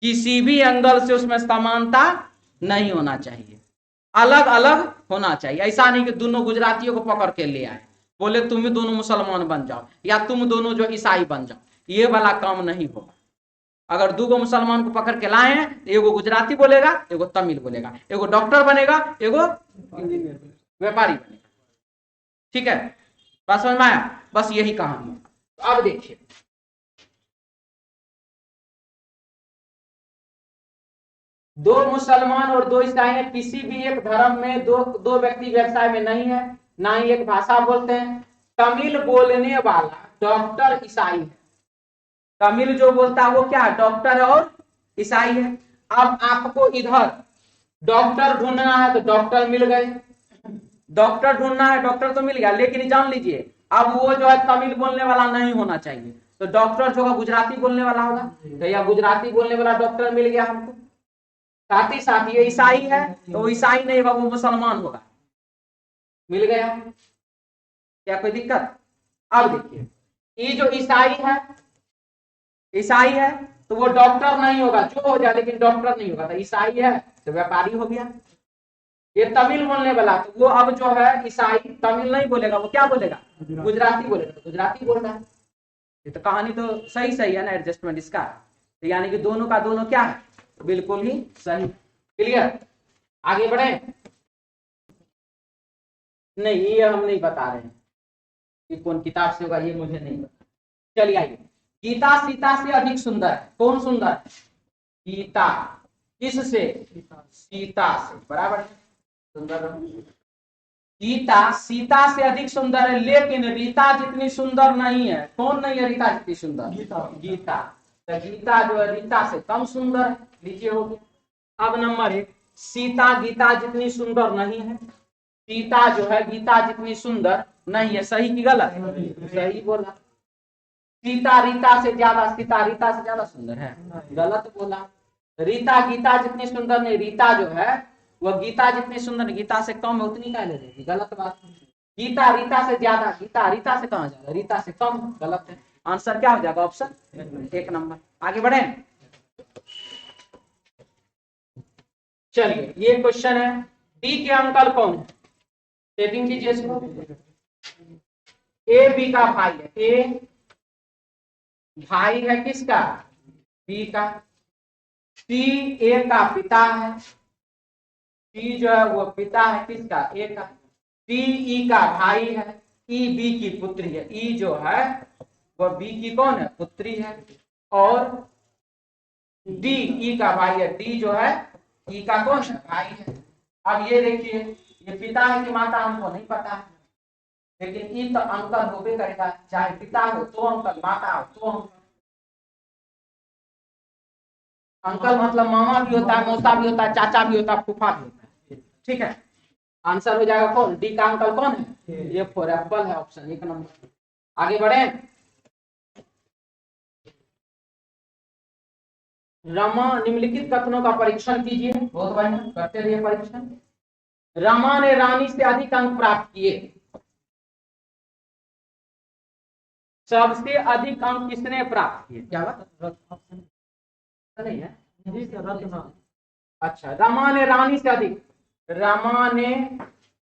S1: किसी भी एंगल से उसमें समानता नहीं होना चाहिए, अलग अलग होना चाहिए। ऐसा नहीं कि दोनों गुजरातियों को पकड़ के ले आए, बोले तुम दोनों मुसलमान बन जाओ या तुम दोनों जो ईसाई बन जाओ, ये वाला काम नहीं होगा। अगर 2 मुसलमान को पकड़ के लाए हैं, एगो गुजराती बोलेगा, एगो तमिल बोलेगा, एगो डॉक्टर बनेगा, एगो व्यापारी बनेगा, ठीक है। बात समझ में आया? बस यही कहानी है। तो अब देखिए, दो मुसलमान और 2 ईसाई है, किसी भी एक धर्म में दो व्यक्ति व्यवसाय में नहीं है, ना ही एक भाषा बोलते हैं। तमिल बोलने वाला डॉक्टर ईसाई है, तमिल जो बोलता है वो क्या है, डॉक्टर है और ईसाई है। अब आपको इधर डॉक्टर ढूंढना है तो डॉक्टर मिल गए, डॉक्टर ढूंढना है डॉक्टर तो मिल गया, लेकिन जान लीजिए अब वो जो है तमिल बोलने वाला नहीं होना चाहिए, तो डॉक्टर जो है गुजराती बोलने वाला होगा, तो या गुजराती बोलने वाला डॉक्टर मिल गया हमको। साथ ही साथ ये ईसाई है, तो ईसाई नहीं होगा, वो मुसलमान होगा, मिल गया। क्या कोई दिक्कत? अब देखिए, ये जो ईसाई है तो वो डॉक्टर नहीं होगा, जो हो जाए लेकिन डॉक्टर नहीं होगा, तो ईसाई है तो व्यापारी हो गया। ये तमिल बोलने वाला, तो वो अब जो है ईसाई तमिल नहीं बोलेगा, वो क्या बोलेगा, गुजराती बोलेगा, तो गुजराती बोल रहा है। ये तो कहानी तो सही है ना, एडजस्टमेंट इसका। तो यानी कि दोनों का दोनों क्या है, बिल्कुल ही सही। क्लियर? आगे बढ़े? नहीं, ये हम नहीं बता रहे हैं कि कौन किताब से होगा, ये मुझे नहीं पता। चलिए आइए, गीता सीता से अधिक सुंदर है। कौन सुंदर है? गीता। किससे? सीता से, बराबर है, सुंदर। गीता सीता से अधिक सुंदर है, लेकिन रीता जितनी सुंदर नहीं है। कौन नहीं है रीता जितनी सुंदर? गीता। तो गीता जो है रीता से कम सुंदर है, लीजिए हो गया। अब नंबर 1, सीता गीता जितनी सुंदर नहीं है। सीता जो है गीता जितनी सुंदर नहीं है। सही की गलत? सही बोला। सीता रीता से ज्यादा सुंदर है। गलत बोला। रीता गीता जितनी सुंदर नहीं, रीता जो है वह गीता जितनी सुंदर, गीता से कम है उतनी का ले लेगी। गलत बात। गीता रीता से ज्यादा, गीता रीता से कहाँ ज्यादा, रीता से कम। गलत है। आंसर क्या हो जाएगा? Option 1 number. आगे बढ़े। चलिए ये क्वेश्चन है, डी के अंकल कौन है? सेटिंग कीजिए इसको। ए बी का भाई है। ए भाई है किसका? बी का। सी ए का पिता है। सी जो है वो पिता है किसका? ए का। डी ई का भाई है। ई बी की पुत्री है। ई जो है वह बी की कौन है? पुत्री है। और डी ई का भाई है। डी जो है ई का कौन है? भाई है। अब ये देखिए, ये पिता है कि माता हमको नहीं पता है, लेकिन ई तो अंकल होबे करेगा, चाहे पिता हो तो अंकल, माता हो तो अंकल। अंकल मतलब मामा भी होता है, मौसा भी होता है, चाचा भी होता है, फूफा भी होता है। ठीक है, आंसर हो जाएगा कौन? डी का अंकल कौन है? ये फॉर एप्पल है, ऑप्शन 1 नंबर। आगे बढ़े। रमा निम्नलिखित कथनों का परीक्षण कीजिए। बहुत बढ़िया, करते रहिए परीक्षण। रमा ने रानी से अधिक अंक प्राप्त किए। सबसे अधिक अंक किसने प्राप्त किए? क्या बात नहीं है? अच्छा, रमा ने रानी से अधिक, रमा ने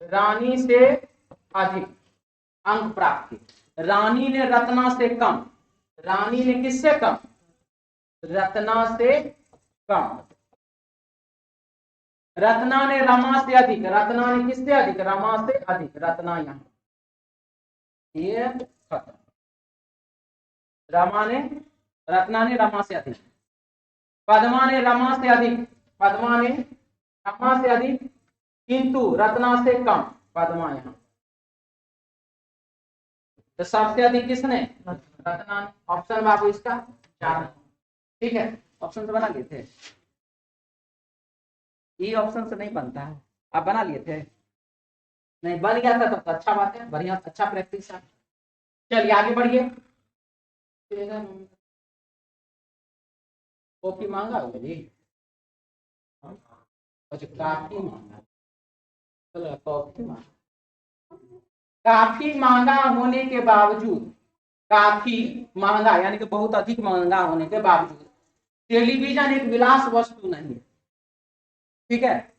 S1: रानी से अधिक अंक प्राप्त किए। रानी ने रत्ना से कम। रानी ने किससे कम? रत्ना से कम। रत्ना ने रमा से अधिक। रत्ना ने किससे अधिक? रमा से अधिक। रत्ना यहाँ ये खत्म। रत्ना ने रमा से अधिक। पद्मा ने रमा से अधिक। पद्मा ने रमा से अधिक किंतु रत्ना से कम। पद्मा यहाँ। तो सबसे अधिक किसने? रत्ना ने। ऑप्शन बाबू इसका 4। ठीक है, ऑप्शन से बना लिए थे। ये ऑप्शन से नहीं बनता है, आप बना लिए थे? नहीं बन गया था तब तो अच्छा बात है, बढ़िया, अच्छा प्रैक्टिस है। चलिए आगे बढ़िए। कॉफी महंगा होगा जी? अच्छा, काफी महंगा। चलो कॉफी महंगा। काफी महंगा होने के बावजूद, काफी महंगा यानी कि बहुत अधिक महंगा होने के बावजूद टेलीविजन एक विलास वस्तु नहीं है। ठीक है,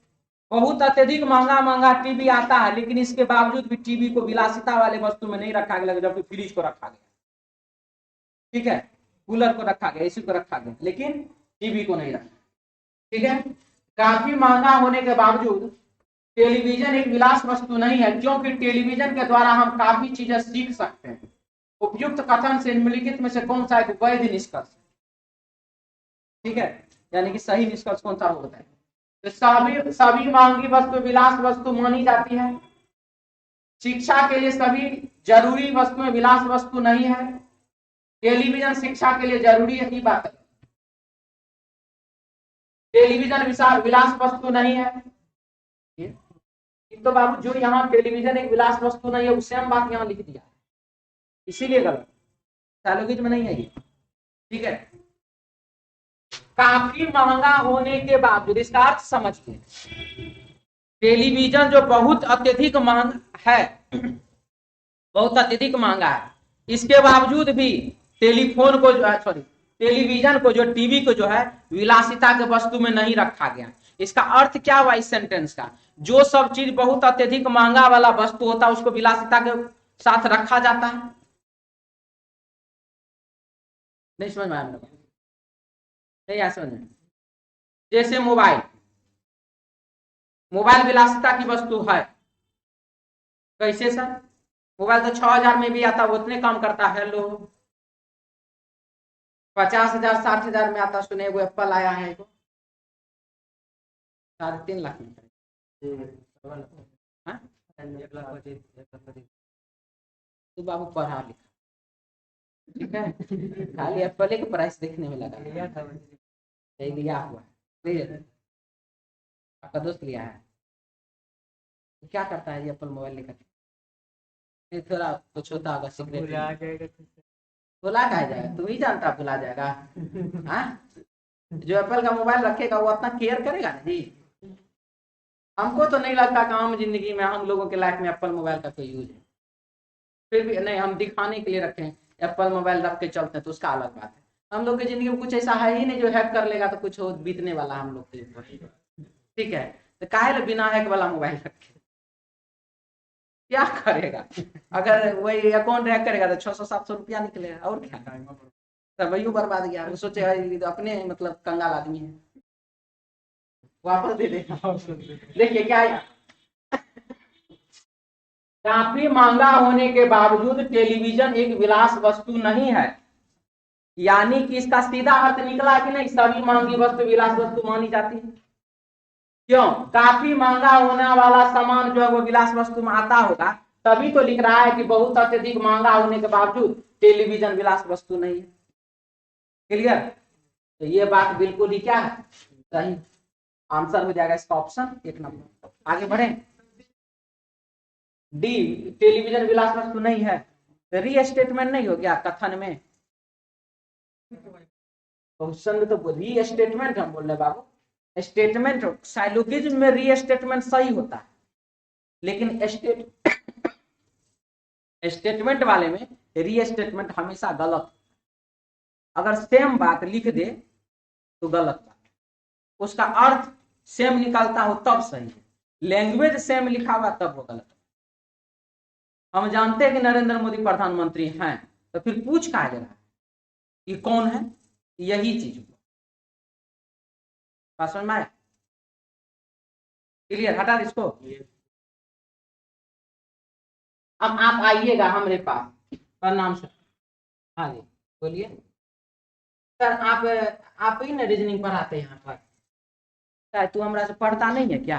S1: बहुत अत्यधिक महंगा टीवी आता है, लेकिन इसके बावजूद भी टीवी को विलासिता वाले वस्तु में नहीं रखा गया, जबकि फ्रिज को रखा गया। ठीक है, कूलर को रखा गया, एसी को रखा गया, लेकिन टीवी को नहीं रखा। ठीक है, काफी महंगा होने के बावजूद टेलीविजन एक विलास वस्तु नहीं है, क्योंकि टेलीविजन के द्वारा हम काफी चीजें सीख सकते हैं। उपयुक्त कथन से निम्नलिखित में से कौन सा एक वैध निष्कर्ष? ठीक है, यानी कि सही निष्कर्ष कौन सा होता है? तो सभी महंगी वस्तु विलास वस्तु मानी जाती है। शिक्षा के लिए सभी जरूरी वस्तुएं विलास वस्तु नहीं है। टेलीविजन शिक्षा के लिए जरूरी है, ये बात है। टेलीविजन विलास वस्तु नहीं है। तो बाबू जो यहाँ टेलीविजन एक विलास वस्तु नहीं है, उससे हम बात यहाँ लिख दिया, इसीलिए गलत। सालोगिज में नहीं है ये। ठीक है, काफी महंगा होने के बावजूद, इसका अर्थ समझिए। टेलीविजन जो बहुत अत्यधिक महंगा है, बहुत अत्यधिक महंगा है, इसके बावजूद भी टेलीफोन को टेलीविजन को जो टीवी को जो है विलासिता के वस्तु में नहीं रखा गया। इसका अर्थ क्या हुआ इस सेंटेंस का? जो सब चीज बहुत अत्यधिक महंगा वाला वस्तु होता है उसको विलासिता के साथ रखा जाता है। नहीं समझ में आया? नहीं आया समझ में? जैसे मोबाइल विलासिता की वस्तु है। कैसे सर? मोबाइल तो 6000 में भी आता है, उतने काम करता है। हेलो, 50,000 60,000 में आता। सुने वो एप्पल आया है 3.5 लाख में। तो बाबू पढ़ा लिखा, ठीक है, खाली एप्पल के प्राइस देखने में लगा लिया हुआ। आपका दोस्त लिया है, क्या करता है ये एप्पल मोबाइल लेकर? ये थोड़ा कुछ होता होगा सीक्रेट।
S2: भुला जाएगा तो
S1: भुला कहा जाएगा, तू ही जानता भुला जाएगा। हाँ, जो एप्पल का मोबाइल रखेगा वो अपना केयर करेगा ना जी। हमको तो नहीं लगता कि आम जिंदगी में हम लोगों के लाइफ में एप्पल मोबाइल का कोई यूज है। फिर भी नहीं, हम दिखाने के लिए रखे हैं, एप्पल मोबाइल रख के चलते हैं तो उसका अलग बात है। हम लोग की जिंदगी में कुछ ऐसा है ही नहीं जो हैक कर लेगा तो कुछ हो बीतने वाला हम लोग के ऊपर। ठीक है, तो काहे बिना हैक वाला मोबाइल रखे, क्या करेगा? अगर वही अकाउंट हैक करेगा तो 600-700 रुपया निकलेगा, और क्या तब वही बर्बाद गया। वो सोचेगा ये तो अपने मतलब कंगाल आदमी है, वापस दे देगा। देखिए क्या है, काफी महंगा होने के बावजूद टेलीविजन एक विलास वस्तु नहीं है। यानी कि इसका सीधा अर्थ निकला कि नहीं, सभी महंगी वस्तु विलास वस्तु मानी जाती है। क्यों? काफी महंगा होने वाला सामान जो है वो विलास वस्तु में आता होगा, तभी तो लिख रहा है कि बहुत अत्यधिक महंगा होने के बावजूद टेलीविजन विलास वस्तु नहीं है। क्लियर? तो ये बात बिल्कुल ही क्या है, सही। आंसर हो जाएगा इसका ऑप्शन 1 नंबर। आगे बढ़े, डी टेलीविजन विलास वस्तु नहीं है। रीस्टेटमेंट नहीं हो गया कथन में, क्वेश्चन में तो रीस्टेटमेंट हम बोल रहे बाबू। स्टेटमेंट साइलोगिज्म में रीस्टेटमेंट सही होता है, लेकिन स्टेटमेंट वाले में रीस्टेटमेंट हमेशा गलत। अगर सेम बात लिख दे तो गलत बात, उसका अर्थ सेम निकालता हो तब सही है। लैंग्वेज सेम लिखा हुआ तब वो गलत। हम जानते हैं कि नरेंद्र मोदी प्रधानमंत्री हैं, तो फिर पूछ कहा जा रहा है ये कौन है? यही चीज समझ में आया? क्लियर? हटा इसको। अब आप आइएगा हमारे पास। प्रणाम सर। हाँ जी बोलिए सर। आप ही ना रीजनिंग पढ़ाते हैं यहाँ पर? तू हमरा से पढ़ता नहीं है क्या?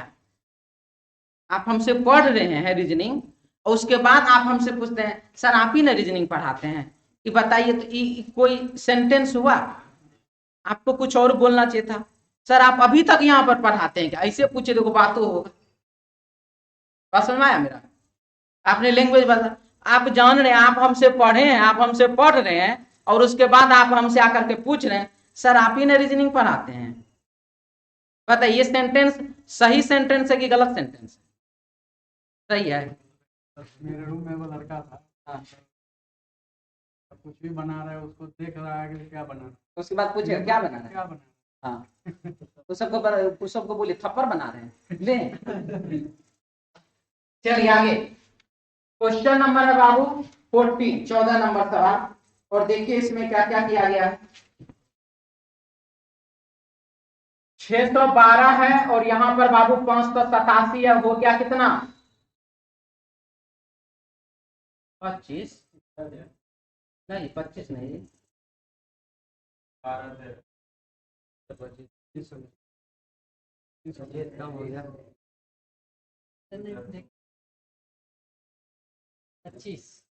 S1: आप हमसे पढ़ रहे हैं रीजनिंग, और उसके बाद आप हमसे पूछते हैं सर आप ही ना रीजनिंग पढ़ाते हैं, कि बताइए तो कोई सेंटेंस हुआ? आपको कुछ और बोलना चाहिए था। सर आप अभी तक यहाँ पर पढ़ाते हैं क्या? ऐसे पूछे देखो बात तो होगा। बात समझ में आया मेरा? आपने लैंग्वेज बता, आप जान रहे हैं, आप हमसे पढ़े हैं, आप हमसे पढ़ रहे हैं, और उसके बाद आप हमसे आकर के पूछ रहे हैं सर आप ही ने रीजनिंग पढ़ाते हैं। बताइए ये सेंटेंस सही सेंटेंस है कि गलत सेंटेंस है? सही है।
S3: मेरे रूम में वो लड़का था,
S1: हाँ।
S3: कुछ भी बना रहा है, उसको देख रहा है कि क्या बना रहा है,
S1: उसके बाद पूछेगा क्या बना रहे हैं?
S3: क्या बना रहा
S1: हाँ, उस सबको बोले थप्पड़ बना रहे हैं ले। चलिए आगे, क्वेश्चन नंबर है बाबू 14, 14 नंबर सवाल। और देखिए इसमें क्या क्या किया गया है। 612 है और यहाँ पर बाबू 587 है, हो गया कितना? 25 नहीं, 25 नहीं, 25 कम हो गया। 25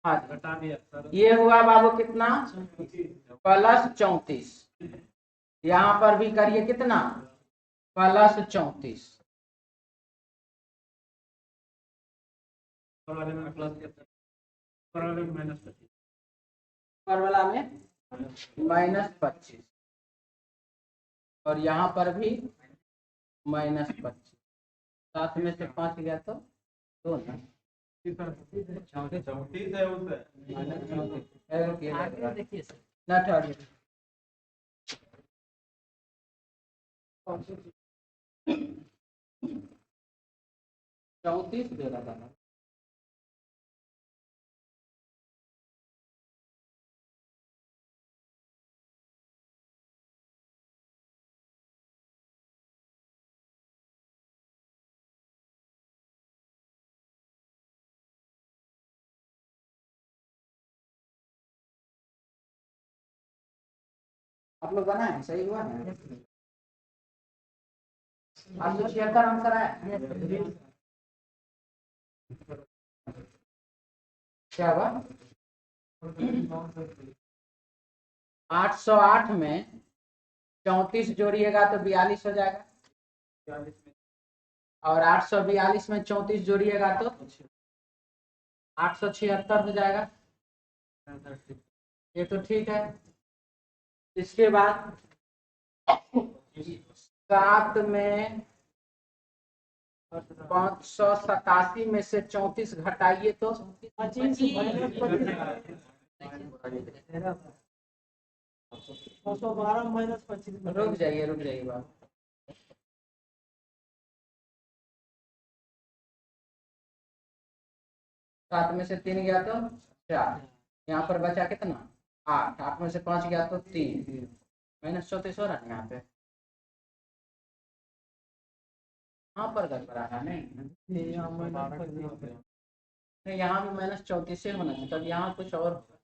S1: हाँ,
S3: बता दिया सर।
S1: ये हुआ बाबू कितना? +34। यहाँ पर भी करिए कितना? +34।
S3: ऊपर वाले में प्लस के ऊपर वाले में -25,
S1: ऊपर वाला में -25 और यहाँ पर भी -25। 7 में से 5 गया तो 2 ना,
S3: 34 है उससे
S1: -34 देखिए ना, 34 दे रहा था। आप लोग बनाए सही हुआ ना? 876 आंसर आया। क्या हुआ? 808 में 34 जोड़िएगा तो 42 हो जाएगा,
S3: 40 में
S1: और 842 में 34 जोड़िएगा तो 876 हो जाएगा। ये तो ठीक है। इसके बाद 7 में 587 में से 34 घटाइए तो
S3: 212 माइनस 25
S1: रुक जाइए बाबू। 7 में से 3 गया तो 4, यहाँ पर बचा कितना 8, 8 में से 5 गया तो 3, -34 हो रहा है यहाँ पे। यहाँ पर गड़बड़ा है नहीं, नहीं यहाँ भी -34 से होना चाहिए, तब यहाँ कुछ और होगा।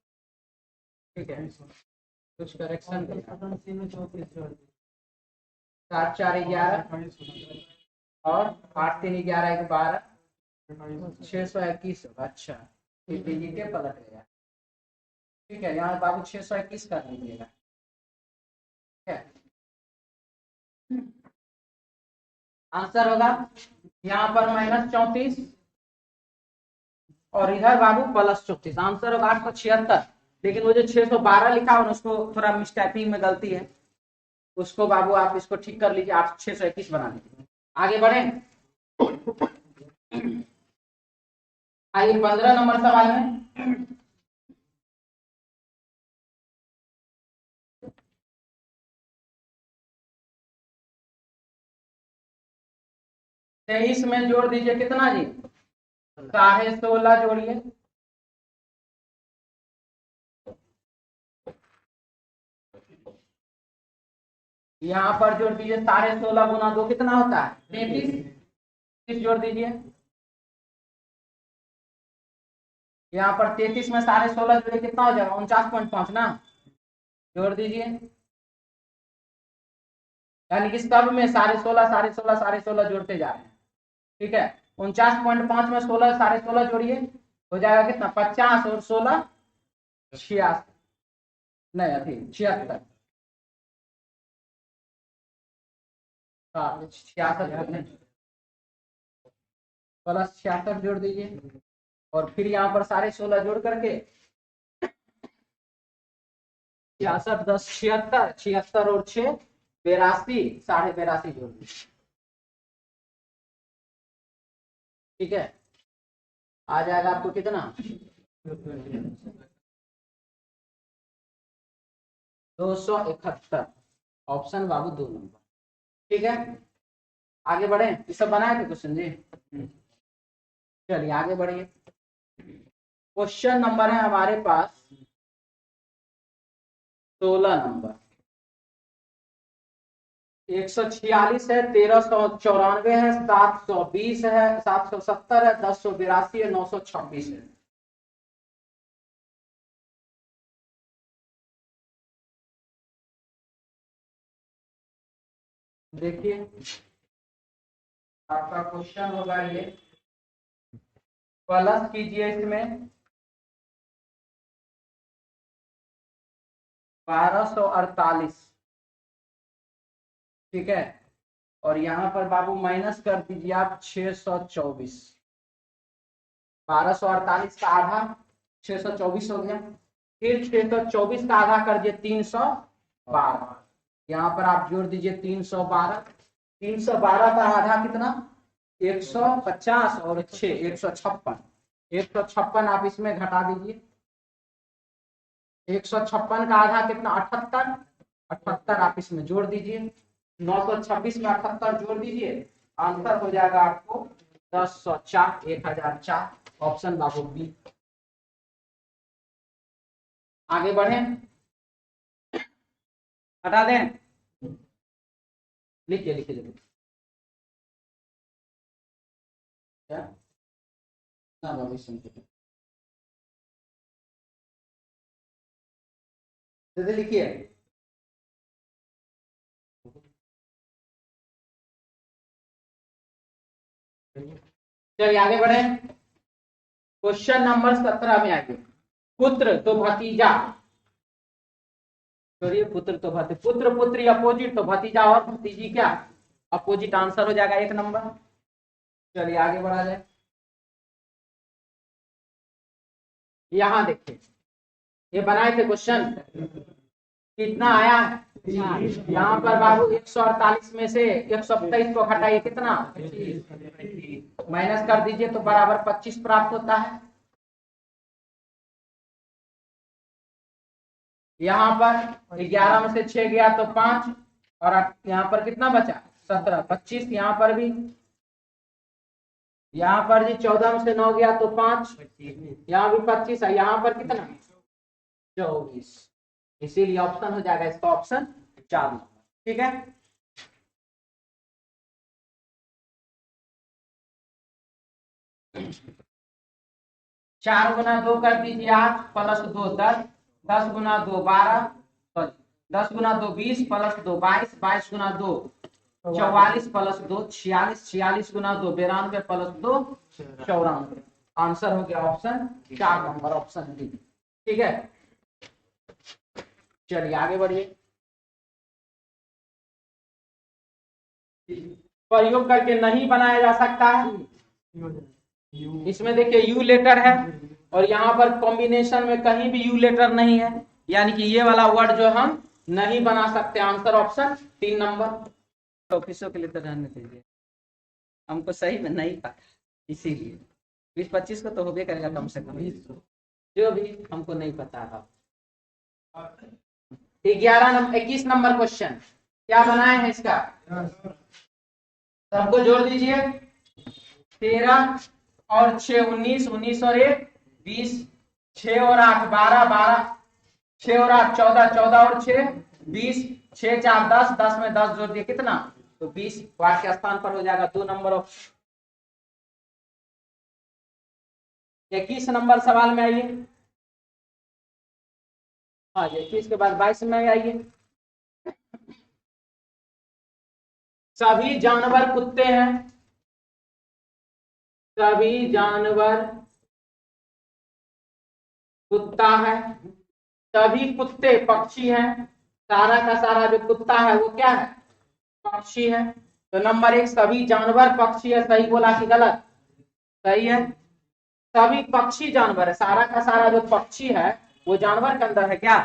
S1: ठीक है, कुछ करेक्शन 7 4 11 और 8 3 11 12 621 होगा। अच्छा, ये डिजिटे पलट गया। ठीक है, यहाँ बाबू 621 कर लीजिएगा। ठीक है, आंसर होगा यहाँ पर -34 और इधर बाबू +34। आंसर होगा 876। लेकिन वो जो 612 लिखा है उसको थोड़ा मिसटाइपिंग में गलती है, उसको बाबू आप इसको ठीक कर लीजिए, 621 बना लीजिए। आगे बढ़े, आइए 15 नंबर सवाल में। तेईस में जोड़ दीजिए कितना जी, 16.5 जोड़िए। यहाँ पर जोड़ दीजिए 16.5 गुना 2 कितना होता है 33, जोड़ दीजिए। यहाँ पर 33 में 16.5 जोड़िए कितना हो जाएगा 49.5 ना, जोड़ दीजिए। यानी कि सब में 16.5 जोड़ते जा रहे हैं। ठीक है, 49.5 में 16.5 जोड़िए, हो जाएगा कितना 50 और 16 86, नहीं अभी 76, 66 +66 जोड़ दीजिए। और फिर यहाँ पर 16.5 जोड़ करके 66 10 76, 76 और 6 82, 82.5 जोड़ दीजिए। ठीक है, आ जाएगा आपको कितना 271। ऑप्शन बाबू 2 नंबर। ठीक है, आगे बढ़े, ये सब बनाए थे क्वेश्चन जी। चलिए आगे बढ़िए। क्वेश्चन नंबर है हमारे पास 16 नंबर। 146 है, 1394 है, 720 है, 770 है, 1082 है, 926 है। देखिए आपका क्वेश्चन होगा ये, प्लस कीजिए इसमें 1248। ठीक है, और यहाँ पर बाबू माइनस कर दीजिए आप 624। 1248 का आधा 624 हो गया, फिर 624 का आधा कर दिए 312। यहाँ पर आप जोड़ दीजिए 312। 312 का आधा कितना 150 और 6 156। 156 आप इसमें घटा दीजिए। 156 का आधा कितना 78, 78 आप इसमें जोड़ दीजिए। 926 में 78 जोड़ दीजिए, आंसर हो जाएगा आपको 1004, 1004। ऑप्शन बाबू बी। आगे बढ़े, हटा दें, लिखिए लिखिए लिखिए क्या ना बाबू सुनते लिखिए। चलिए आगे बढ़े, क्वेश्चन नंबर 17 में आइए। पुत्र तो भतीजा, सॉरी पुत्र तो भतीजा, पुत्र पुत्री अपोजिट तो भतीजा और भतीजी क्या अपोजिट, आंसर हो जाएगा 1 नंबर। चलिए आगे बढ़ा जाए। यहां देखिए ये बनाए थे क्वेश्चन, कितना आया है यहाँ पर बाबू 148 में से 127 को घटाइए कितना माइनस कर दीजिए तो बराबर 25 प्राप्त होता है। यहाँ पर 11 में से 6 गया तो 5 और यहाँ पर कितना बचा 17, 25 यहाँ पर भी, यहाँ पर जी 14 में से 9 गया तो 5, यहाँ भी 25 है, यहाँ पर कितना 24, इसीलिए ऑप्शन हो जाएगा इसका ऑप्शन 4 नंबर। ठीक है, चार गुना 2 कर दीजिए 8 प्लस 2 10, 10 गुना 2 12, 10 गुना 2 20 प्लस 2 22, 22 गुना 2 44 प्लस 2 46, 46 गुना 2 92 प्लस 2 94। आंसर हो गया ऑप्शन 4 नंबर, ऑप्शन डी। ठीक है, चलिए आगे बढ़िए। प्रयोग करके नहीं बनाया जा सकता है, इसमें देखिए यू लेटर है और यहाँ पर कॉम्बिनेशन में कहीं भी यू लेटर नहीं है, यानी कि ये वाला वर्ड जो हम नहीं बना सकते। Answer option 3 number. ऑफिसों के लिए तो रहने दीजिए, हमको सही में नहीं पता, इसीलिए 20-25 को तो होबे करेगा कम से कम, जो भी हमको नहीं पता था। 21 नंबर क्वेश्चन क्या बनाए हैं इसका, सबको जोड़ दीजिए 13 और 6 19, 19 और 1 20, 6 और 8 12, 12 6 और 8 14, 14 और 6 20, 6 4 10, 10 में 10 जोड़ दिए कितना तो 20, वाट के स्थान पर हो जाएगा 2 नंबर ऑप्शन। 21 नंबर सवाल में आइए, हाँ 21 के बाद 22 में आइए। सभी जानवर कुत्ते हैं, सभी जानवर कुत्ता है, सभी कुत्ते पक्षी हैं, सारा का सारा जो कुत्ता है वो क्या है पक्षी है। तो नंबर 1 सभी जानवर पक्षी है, सही बोला कि गलत, सही है, सभी पक्षी जानवर है, सारा का सारा जो पक्षी है वो जानवर के अंदर है क्या,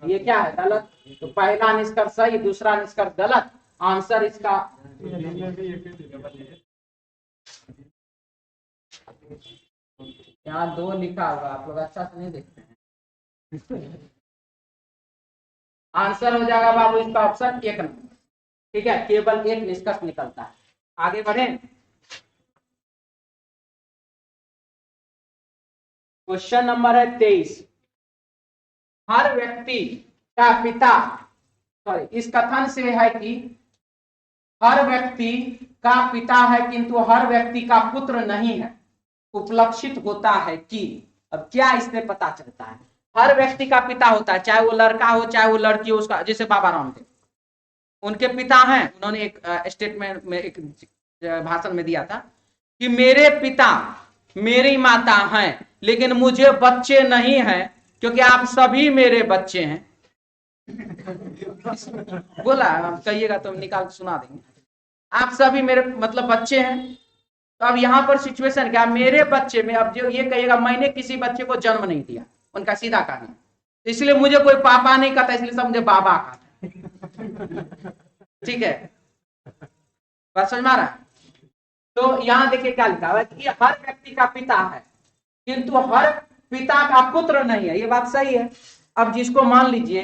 S1: ये क्या है गलत। तो पहला निष्कर्ष सही, दूसरा निष्कर्ष गलत। आंसर इसका यहाँ 2 लिखा होगा, आप लोग अच्छा से नहीं देखते हैं। आंसर हो जाएगा बाबू इसका ऑप्शन 1 नंबर। ठीक है, केवल एक निष्कर्ष निकलता है। आगे बढ़े, क्वेश्चन नंबर है 23। हर व्यक्ति का पिता, सॉरी इस कथन से है कि हर व्यक्ति का पिता है किंतु हर व्यक्ति का पुत्र नहीं है, उपलक्षित होता है कि, अब क्या इससे पता चलता है, हर व्यक्ति का पिता होता है, चाहे वो लड़का हो चाहे वो लड़की हो, उसका जैसे बाबा रामदेव उनके पिता हैं, उन्होंने एक स्टेटमेंट में एक भाषण में दिया था कि मेरे पिता मेरी माता हैं लेकिन मुझे बच्चे नहीं हैं क्योंकि आप सभी मेरे बच्चे हैं। बोला, आप कहिएगा तो हम निकाल सुना देंगे, आप सभी मेरे मतलब बच्चे हैं। तो अब यहाँ पर सिचुएशन क्या, मेरे बच्चे में अब जो ये कहिएगा मैंने किसी बच्चे को जन्म नहीं दिया, उनका सीधा कारण, इसलिए मुझे कोई पापा नहीं कहता, इसलिए सब मुझे बाबा कहता। ठीक है, बात समझ में आ रहा है। तो यहाँ देखिए क्या लिखा हुआ है कि हर व्यक्ति का पिता है किंतु हर पिता का पुत्र नहीं है, ये बात सही है। अब जिसको मान लीजिए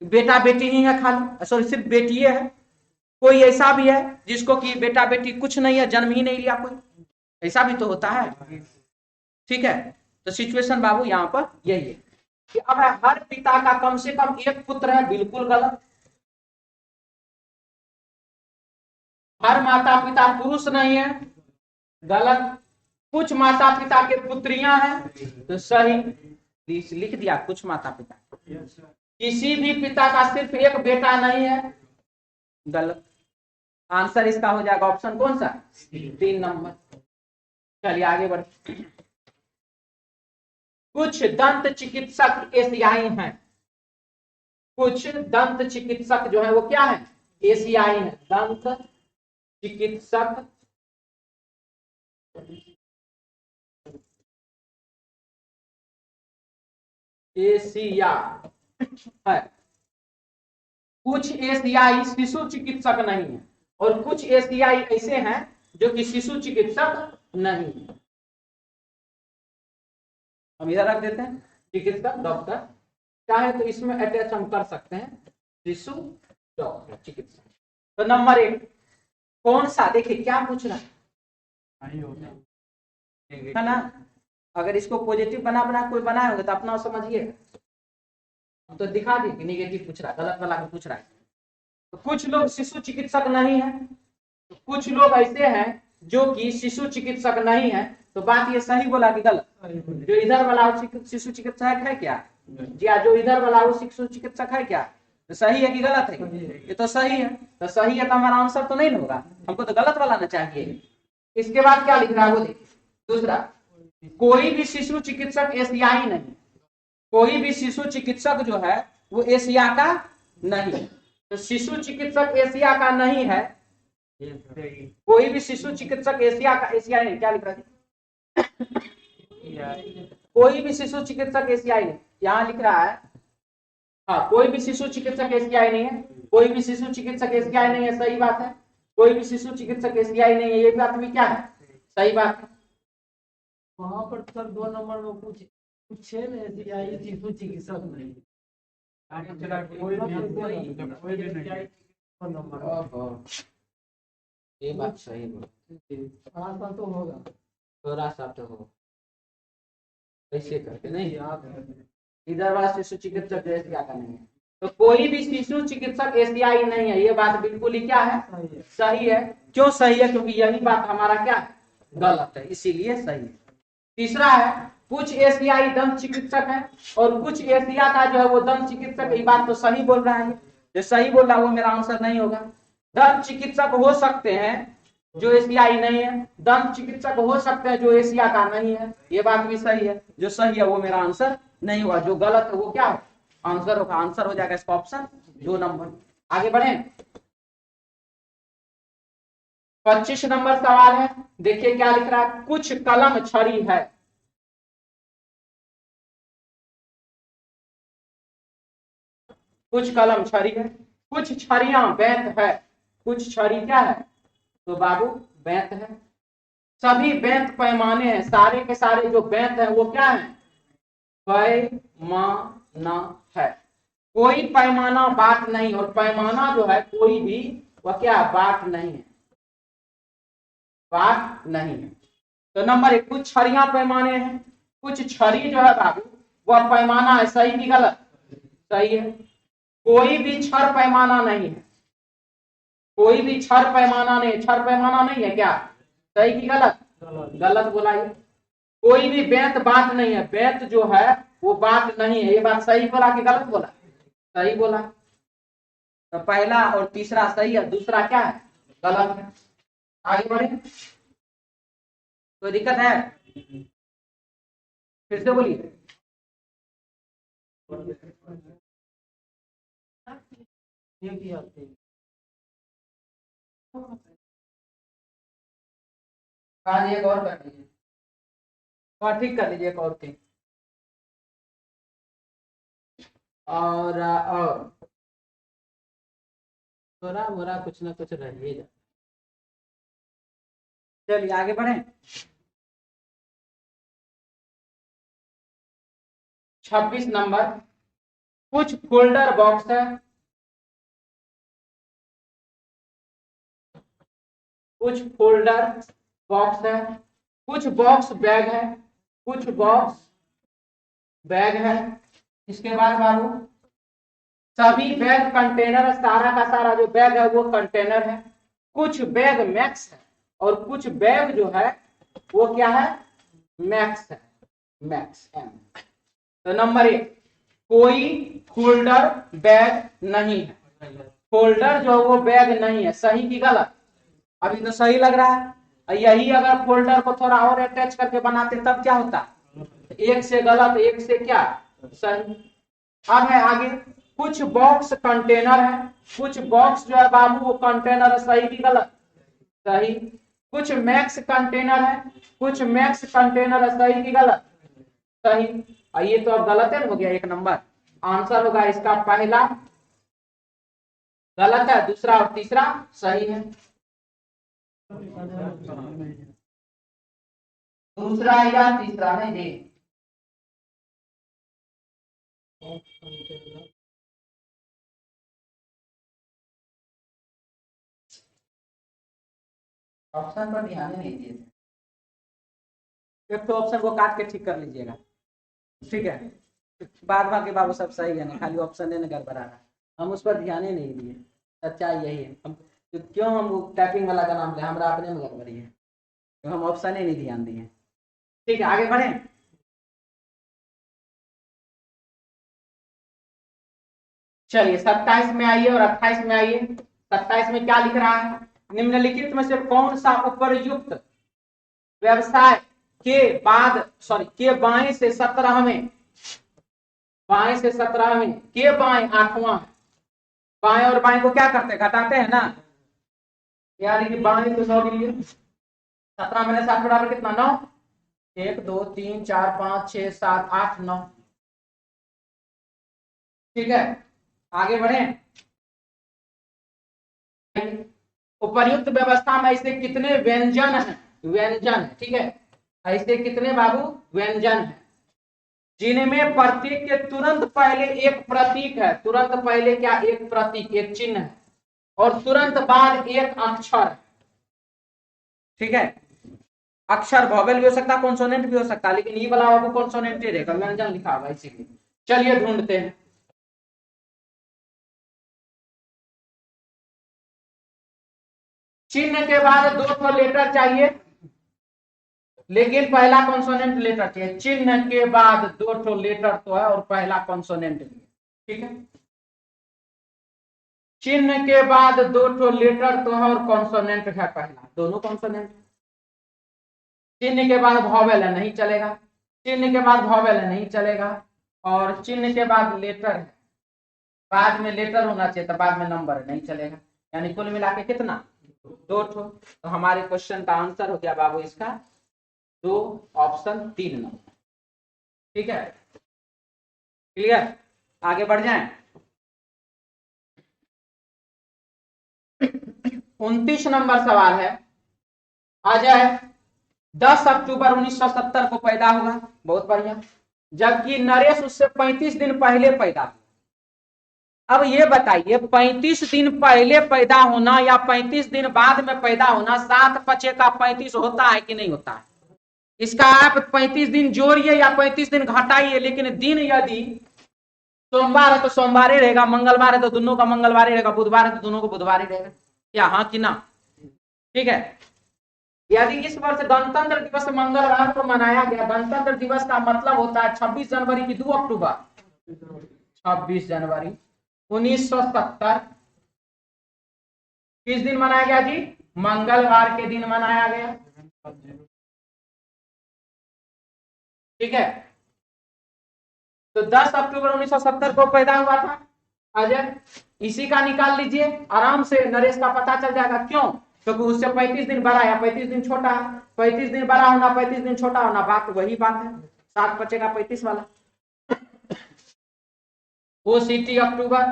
S1: बेटा बेटी ही है खाली, सॉरी सिर्फ बेटी है, कोई ऐसा भी है जिसको कि बेटा बेटी कुछ नहीं है, जन्म ही नहीं लिया कोई, ऐसा भी तो होता है। ठीक है, तो सिचुएशन बाबू यहाँ पर यही है कि अब हर पिता का कम से कम एक पुत्र है, बिल्कुल गलत। हर माता पिता पुरुष नहीं है, गलत। कुछ माता पिता के पुत्रियां हैं, तो सही, लिख दिया कुछ माता पिता। किसी भी पिता का सिर्फ एक बेटा नहीं है, गलत। आंसर इसका हो जाएगा ऑप्शन कौन सा 3 नंबर। चलिए आगे बढ़, कुछ दंत चिकित्सक एशियाई हैं। कुछ दंत चिकित्सक जो है वो क्या है, एशियाई है। दंत चिकित्सक एशिया है। कुछ एशियाई शिशु चिकित्सक नहीं है और कुछ एशियाई ऐसे हैं जो कि शिशु चिकित्सक नहीं है। हम इधर रख देते हैं चिकित्सक डॉक्टर, चाहे तो इसमें अटैच हम कर सकते हैं शिशु डॉक्टर चिकित्सक। तो नंबर 1 कौन सा, देखिए क्या पूछ रहा है ना। अगर इसको पॉजिटिव बना कोई बनाए होंगे तो अपना समझिए, तो दिखा दिए कि निगेटिव पूछ रहा है, गलत वाला पूछ रहा है। तो कुछ लोग शिशु चिकित्सक नहीं है, तो कुछ लोग ऐसे हैं जो कि शिशु चिकित्सक नहीं है। तो बात ये सही बोला कि गलत? जो इधर वाला शिशु चिकित्सक है क्या, जी जो इधर वाला वो शिशु चिकित्सक है क्या, तो सही है कि गलत है? ये तो सही है, तो सही है तो हमारा आंसर तो नहीं होगा, हमको तो गलत वाला ना चाहिए। इसके बाद क्या लिख रहा है वो देखिए, दूसरा, कोई भी शिशु चिकित्सक एशियाई नहीं। कोई भी शिशु चिकित्सक जो है वो एशिया का नहीं है। तो शिशु चिकित्सक एशिया का नहीं है, कोई भी शिशु चिकित्सक एशियाई नहीं। क्या लिख रहा है? कोई भी शिशु चिकित्सक एशियाई नहीं, यहाँ लिख रहा है। हाँ, कोई भी शिशु चिकित्सक एशियाई नहीं है, कोई भी शिशु चिकित्सक एशियाई नहीं है, सही बात है। कोई भी शिशु चिकित्सक एशियाई नहीं है, ये बात भी क्या है, सही बात है।
S3: वहां पर सर 2 नंबर में पूछे ना एशियाई शिशु चिकित्सक नहीं,
S1: ये बात सही
S3: थोड़ा तो होगा,
S1: थोड़ा सा तो हो, ऐसे करके नहीं। इधर वाला शिशु चिकित्सक एशिया का नहीं है, तो कोई भी शिशु चिकित्सक एशियाई नहीं है, ये बात बिल्कुल ही क्या है, सही है। क्यों सही है? क्योंकि यही बात हमारा क्या गलत है, इसीलिए सही है। तीसरा है, कुछ एशियाई दंत चिकित्सक है और कुछ एशिया का जो है वो दंत चिकित्सक, ये बात तो सही बोल रहा है। जो सही बोल रहा है वो मेरा आंसर नहीं होगा। दंत चिकित्सक हो सकते हैं जो एशियाई नहीं है, दंत चिकित्सक हो सकते हैं जो एशिया का नहीं है, ये बात भी सही है। जो सही है वो मेरा आंसर नहीं हुआ, जो गलत है वो क्या आंसर होगा। आंसर हो जाएगा इसका ऑप्शन 2 नंबर। आगे बढ़े, 25 नंबर सवाल है, देखिए क्या लिख रहा है। कुछ कलम छड़ी है। कुछ कलम छड़ी है, कुछ छड़ियां बेंत है। कुछ छड़ी क्या है, तो बाबू बेंत है। सभी बेंत पैमाने हैं, सारे के सारे जो बेंत है वो क्या है, पैमाना है। कोई पैमाना बात नहीं, और पैमाना जो है कोई भी वह क्या बात नहीं है, बात नहीं है। तो नंबर 1 कुछ छड़ियां पैमाने हैं, कुछ छड़ी जो है बाबू वह पैमाना है, सही भी गलत? सही है। कोई भी छड़ पैमाना नहीं है, कोई भी छड़ पैमाना नहीं है, छड़ पैमाना नहीं है क्या, सही कि गलत? गलत बोला ये। कोई भी बेंत बात नहीं है, बेंत जो है वो बात नहीं है, ये बात सही बोला कि गलत बोला? सही बोला। तो पहला और तीसरा सही है, दूसरा क्या है, गलत है। आगे बढ़े, कोई दिक्कत है? फिर से बोलिए। एक और कर लीजिए, और ठीक कर लीजिए, एक और थी। और थोड़ा मोरा कुछ ना कुछ रहिए जा। चलिए आगे बढ़े। 26 नंबर, कुछ फोल्डर बॉक्स है, कुछ फोल्डर बॉक्स है, कुछ बॉक्स बैग है, कुछ बॉक्स बैग है। इसके बाद बाबू सभी बैग कंटेनर, सारा का सारा जो बैग है वो कंटेनर है। कुछ बैग मैक्स है और कुछ बैग जो है वो क्या है, मैक्स है, मैक्स एम। तो नंबर 1 कोई फोल्डर बैग नहीं है, फोल्डर जो वो बैग नहीं है, सही कि गलत? अभी तो सही लग रहा है। यही अगर फोल्डर को थोड़ा और अटैच करके बनाते तब क्या होता, एक से गलत, एक से क्या सही। अब है आगे, कुछ बॉक्स कंटेनर है, कुछ बॉक्स जो है बाबू वो कंटेनर है, सही की गलत, सही। कुछ मैक्स कंटेनर है, कुछ मैक्स कंटेनर है, सही की गलत, सही। ये तो अब गलत है, हो गया 1 नंबर। आंसर होगा इसका पहला गलत है, दूसरा और तीसरा सही है। दूसरा या तीसरा नहीं दे, ऑप्शन पर ध्यान नहीं दिए थे। एक तो ऑप्शन को काट के ठीक कर लीजिएगा, ठीक है। बाद बाकी बाबू सब सही है ना, खाली ऑप्शन ने गड़बड़ा रहा, हम उस पर ध्यान ही नहीं दिए। सच्चाई यही है, हम क्यों हम टाइपिंग वाला का नाम ले, हमारा अपने में गड़बड़ी है, तो हम ऑप्शन ही नहीं ध्यान दिए। ठीक है, आगे बढ़े। चलिए 27 में आइए और 28 में आइए। 27 में क्या लिख रहा है, निम्नलिखित में से कौन सा उपरयुक्त व्यवसाय के बाद के बाएं से 17वें, बाएं से 17वें के बाएं 8वां, बाएं और बाएं को क्या करते हैं, घटाते हैं ना, यानी कि बाएं को 100 लिए 17 में 7 बराबर कितना 9, 1 2 3 4 5 6 7 8 9। ठीक है, आगे बढ़े। उपर्युक्त व्यवस्था में ऐसे कितने व्यंजन हैं, व्यंजन, ठीक है, ऐसे कितने बाबू व्यंजन हैं जिनमें प्रतीक के तुरंत पहले एक प्रतीक है, तुरंत पहले क्या एक प्रतीक, एक चिन्ह है, और तुरंत बाद एक अक्षर, ठीक है। अक्षर वॉवेल भी हो सकता है, कॉन्सोनेंट भी हो सकता है, लेकिन ये वाला आपको कॉन्सोनेंट ही रहेगा, व्यंजन लिखा हुआ इसीलिए। चलिए ढूंढते हैं। चिन्ह के बाद 2 लेटर चाहिए, लेकिन पहला कॉन्सोनेंट लेटर चाहिए। चिन्ह के बाद 2 लेटर तो है और पहला कॉन्सोनेंट भी, ठीक है। चिन्ह के बाद 2 लेटर तो है और कॉन्सोनेंट है पहला, दोनों कॉन्सोनेंट। चिन्ह के बाद वॉवेल है, नहीं चलेगा। चिन्ह के बाद वॉवेल है, नहीं चलेगा। और चिन्ह के बाद लेटर है, बाद में लेटर होना चाहिए, तो बाद में नंबर नहीं चलेगा। यानी कुल मिला के कितना 2 तो हमारे क्वेश्चन का आंसर हो गया बाबू इसका 2, ऑप्शन 3 नंबर। ठीक है, क्लियर, आगे बढ़ जाएं। 29 नंबर सवाल है। अजय 10 अक्टूबर 1970 को पैदा हुआ, बहुत बढ़िया, जबकि नरेश उससे 35 दिन पहले पैदा हुआ। अब ये बताइए 35 दिन पहले पैदा होना या 35 दिन बाद में पैदा होना, 7 5 का 35 होता है कि नहीं होता है? इसका आप 35 दिन जोड़िए या 35 दिन घटाइए, लेकिन दिन यदि सोमवार है तो सोमवार ही रहेगा, मंगलवार है तो दोनों का मंगलवार ही रहेगा, बुधवार है तो दोनों को बुधवार ही रहेगा, क्या हाँ कि ना? ठीक है, यदि इस वर्ष गणतंत्र दिवस मंगलवार को मनाया गया, गणतंत्र दिवस का मतलब होता है 26 जनवरी की 2 अक्टूबर, 26 जनवरी 1970 किस दिन मनाया गया जी? मंगलवार के दिन मनाया गया। ठीक है, तो 10 अक्टूबर 1970 को पैदा हुआ था अजय, इसी का निकाल लीजिए, आराम से नरेश का पता चल जाएगा। क्यों? क्योंकि उससे 35 दिन बड़ा या 35 दिन छोटा है, 35 दिन बड़ा होना 35 दिन छोटा होना, बात वही बात है, 7 बचेगा 35 वाला। वो सिटी अक्टूबर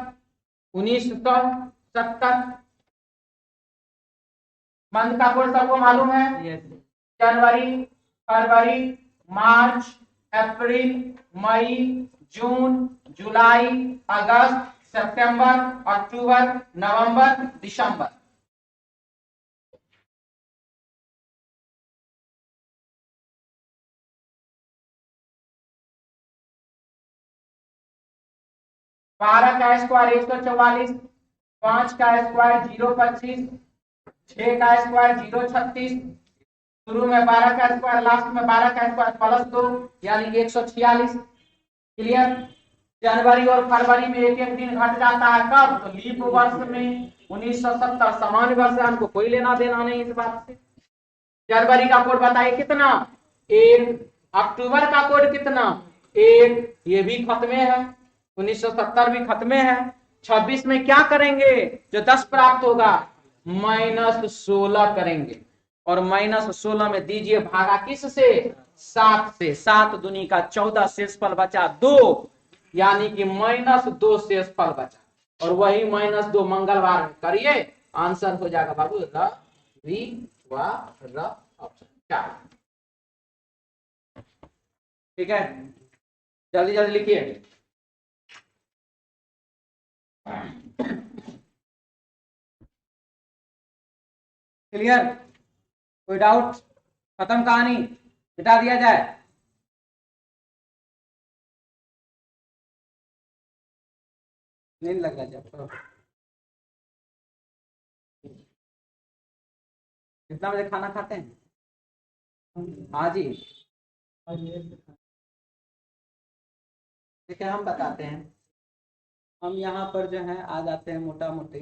S1: 1970, मंथ का कोड सबको मालूम है? जनवरी, फरवरी, मार्च, अप्रैल, मई, जून, जुलाई, अगस्त, सितंबर, अक्टूबर, नवंबर, दिसंबर। बारह का स्क्वायर 144, 5 का स्क्वायर 025, 6 का स्क्वायर 036, शुरू में 12 का स्क्वायर, लास्ट में 12 का स्क्वायर प्लस 2 यानी 146। क्लियर? जनवरी और फरवरी में एक एक दिन घट जाता है, कब? तो लीप वर्ष में 1970, सामान्य वर्ष से हमको कोई लेना देना नहीं इस बात से। जनवरी का कोड बताइए कितना? 1 अक्टूबर का कोड कितना 1, ये भी खत्म है, 1970 भी खत्म है। 26 में क्या करेंगे, जो 10 प्राप्त होगा -16 करेंगे, और -16 में दीजिए भागा किस से 7 से, 7 दूनी का 14, शेषफल बचा 2, यानी कि -2 शेषफल बचा, और वही -2 मंगलवार में करिए, आंसर हो जाएगा बाबू रविवार, ऑप्शन 4। ठीक है, जल्दी जल्दी लिखिए। क्लियर, कोई डाउट, खत्म कहानी, मिटा दिया जाए। नींद लग रहा है, कितना बजे खाना खाते हैं? हाँ जी, ठीक है, हम बताते हैं। हम यहाँ पर जो है आ जाते हैं मोटा मोटी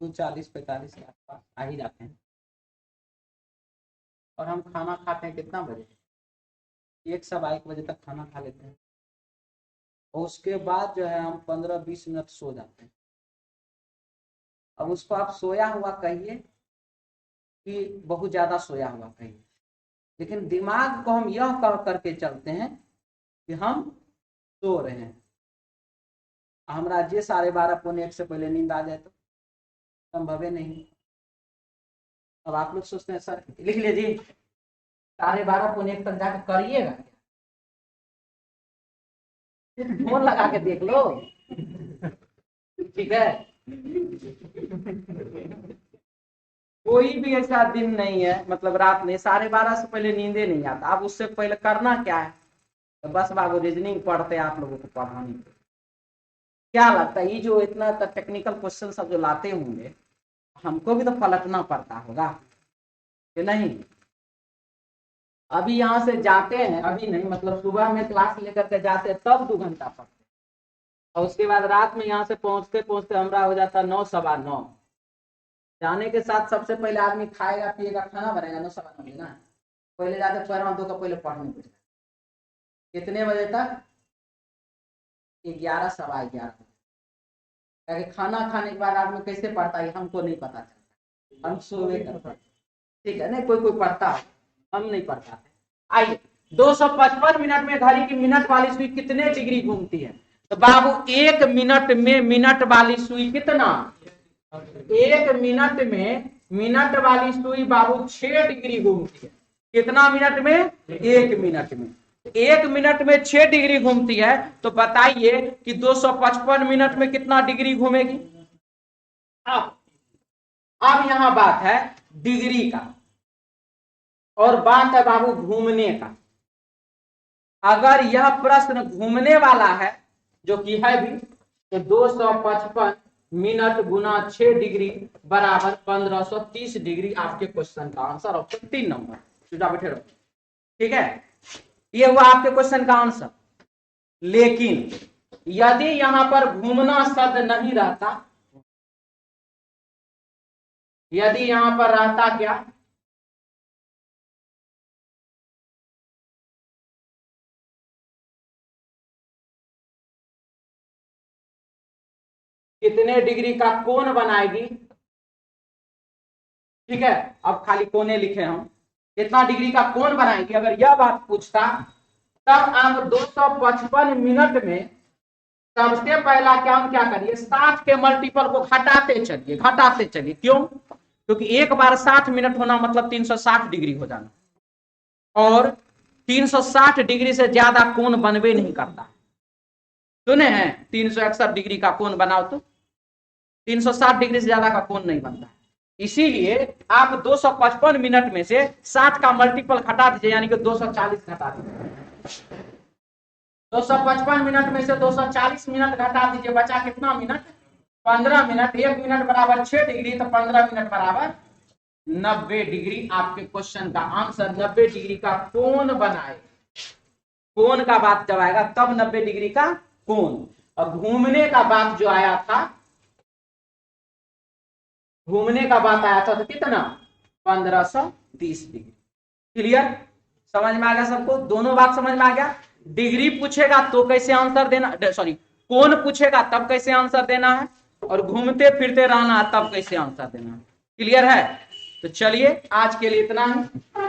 S1: 2:40-45 के आसपास आ ही जाते हैं, और हम खाना खाते हैं कितना बजे, 1-1:15 बजे तक खाना खा लेते हैं, और उसके बाद जो है हम 15-20 मिनट सो जाते हैं। अब उसको आप सोया हुआ कहिए कि बहुत ज्यादा सोया हुआ कहिए, लेकिन दिमाग को हम यह कह करके चलते हैं कि हम सो रहे हैं। हमारा जे 12:30-1 से पहले नींद आ जाए तो संभव है नहीं। अब आप लोग सोचते हैं सर, लिख लीजिए 12:30-1 तक जाकर करिएगा, फोन लगा के देख लो, ठीक है। कोई भी ऐसा दिन नहीं है, मतलब रात में 12:30 से पहले नींदे नहीं आता। अब उससे पहले करना क्या है, तो बस बाबू रीजनिंग पढ़ते हैं आप लोगों को पढ़ाने। क्या लगता है ये जो इतना टेक्निकल क्वेश्चन सब जो लाते होंगे, हमको भी तो पलटना पड़ता होगा कि नहीं? अभी यहाँ से जाते हैं, अभी नहीं, मतलब सुबह में क्लास लेकर के जाते हैं तब 2 घंटा पढ़ते हैं, और उसके बाद रात में यहाँ से पहुंचते पहुंचते हमारा हो जाता 9-9:15। जाने के साथ सबसे पहले आदमी खाएगा पिएगा, खाना बनेगा 9-9:15 ना, पहले जाते पैर दो का पहले पढ़ने बैठता। कितने बजे तक, 11-11:15। खाना खाने के बाद आदमी कैसे पढ़ता है हमको नहीं पता चलता, हम सोए करते, ठीक है। नहीं कोई कोई पढ़ता है, हम नहीं पढ़ता। आइए, 255 मिनट में घड़ी की मिनट वाली सुई कितने डिग्री घूमती है? तो बाबू 1 मिनट में मिनट वाली सुई कितना, 1 मिनट में मिनट वाली सुई बाबू 6 डिग्री घूमती है। कितना मिनट में, 1 मिनट में। 1 मिनट में 6 डिग्री घूमती है, तो बताइए कि 255 मिनट में कितना डिग्री घूमेगी? अब यहां बात है डिग्री का, और बात है बाबू घूमने का। अगर यह प्रश्न घूमने वाला है, जो कि है भी, तो 255 मिनट गुना 6 डिग्री बराबर 1530 डिग्री आपके क्वेश्चन का आंसर, ऑप्शन 3 नंबर। सीधा बैठे रहो, ठीक है। ये हुआ आपके क्वेश्चन का आंसर। लेकिन यदि यहां पर घूमना शब्द नहीं रहता, यदि यहां पर रहता क्या, कितने डिग्री का कोण बनाएगी, ठीक है। अब खाली कोने लिखे हम, कितना डिग्री का कोण बनाएगी, अगर यह बात पूछता, तब आप 255 मिनट में सबसे पहला क्या करिए, 60 के मल्टीपल को घटाते चलिए, घटाते चलिए। क्यों? क्योंकि एक बार 60 मिनट होना मतलब 360 डिग्री हो जाना, और 360 डिग्री से ज्यादा कोण बनवे नहीं करता। सुने हैं 361 डिग्री का कोण बनाओ तो 360 डिग्री से ज्यादा का कोण नहीं बनता। इसीलिए आप 255 मिनट में से 60 का मल्टीपल घटा दीजिए, यानी कि 240 घटा दीजिए। 255 मिनट में से 240 मिनट घटा दीजिए, बचा कितना मिनट, 15 मिनट। 1 मिनट बराबर 6 डिग्री, तो 15 मिनट बराबर 90 डिग्री। आपके क्वेश्चन का आंसर 90 डिग्री का कोण बनाए। कोण का बात जब आएगा तब 90 डिग्री का कोण। और घूमने का बात जो आया था, घूमने का बात आया था तो कितना, 1530 डिग्री। क्लियर? समझ में आ गया सबको? दोनों बात समझ में आ गया? डिग्री पूछेगा तो कैसे आंसर देना, सॉरी कौन पूछेगा तब कैसे आंसर देना है, और घूमते फिरते रहना तब कैसे आंसर देना है। क्लियर है? तो चलिए आज के लिए इतना ही।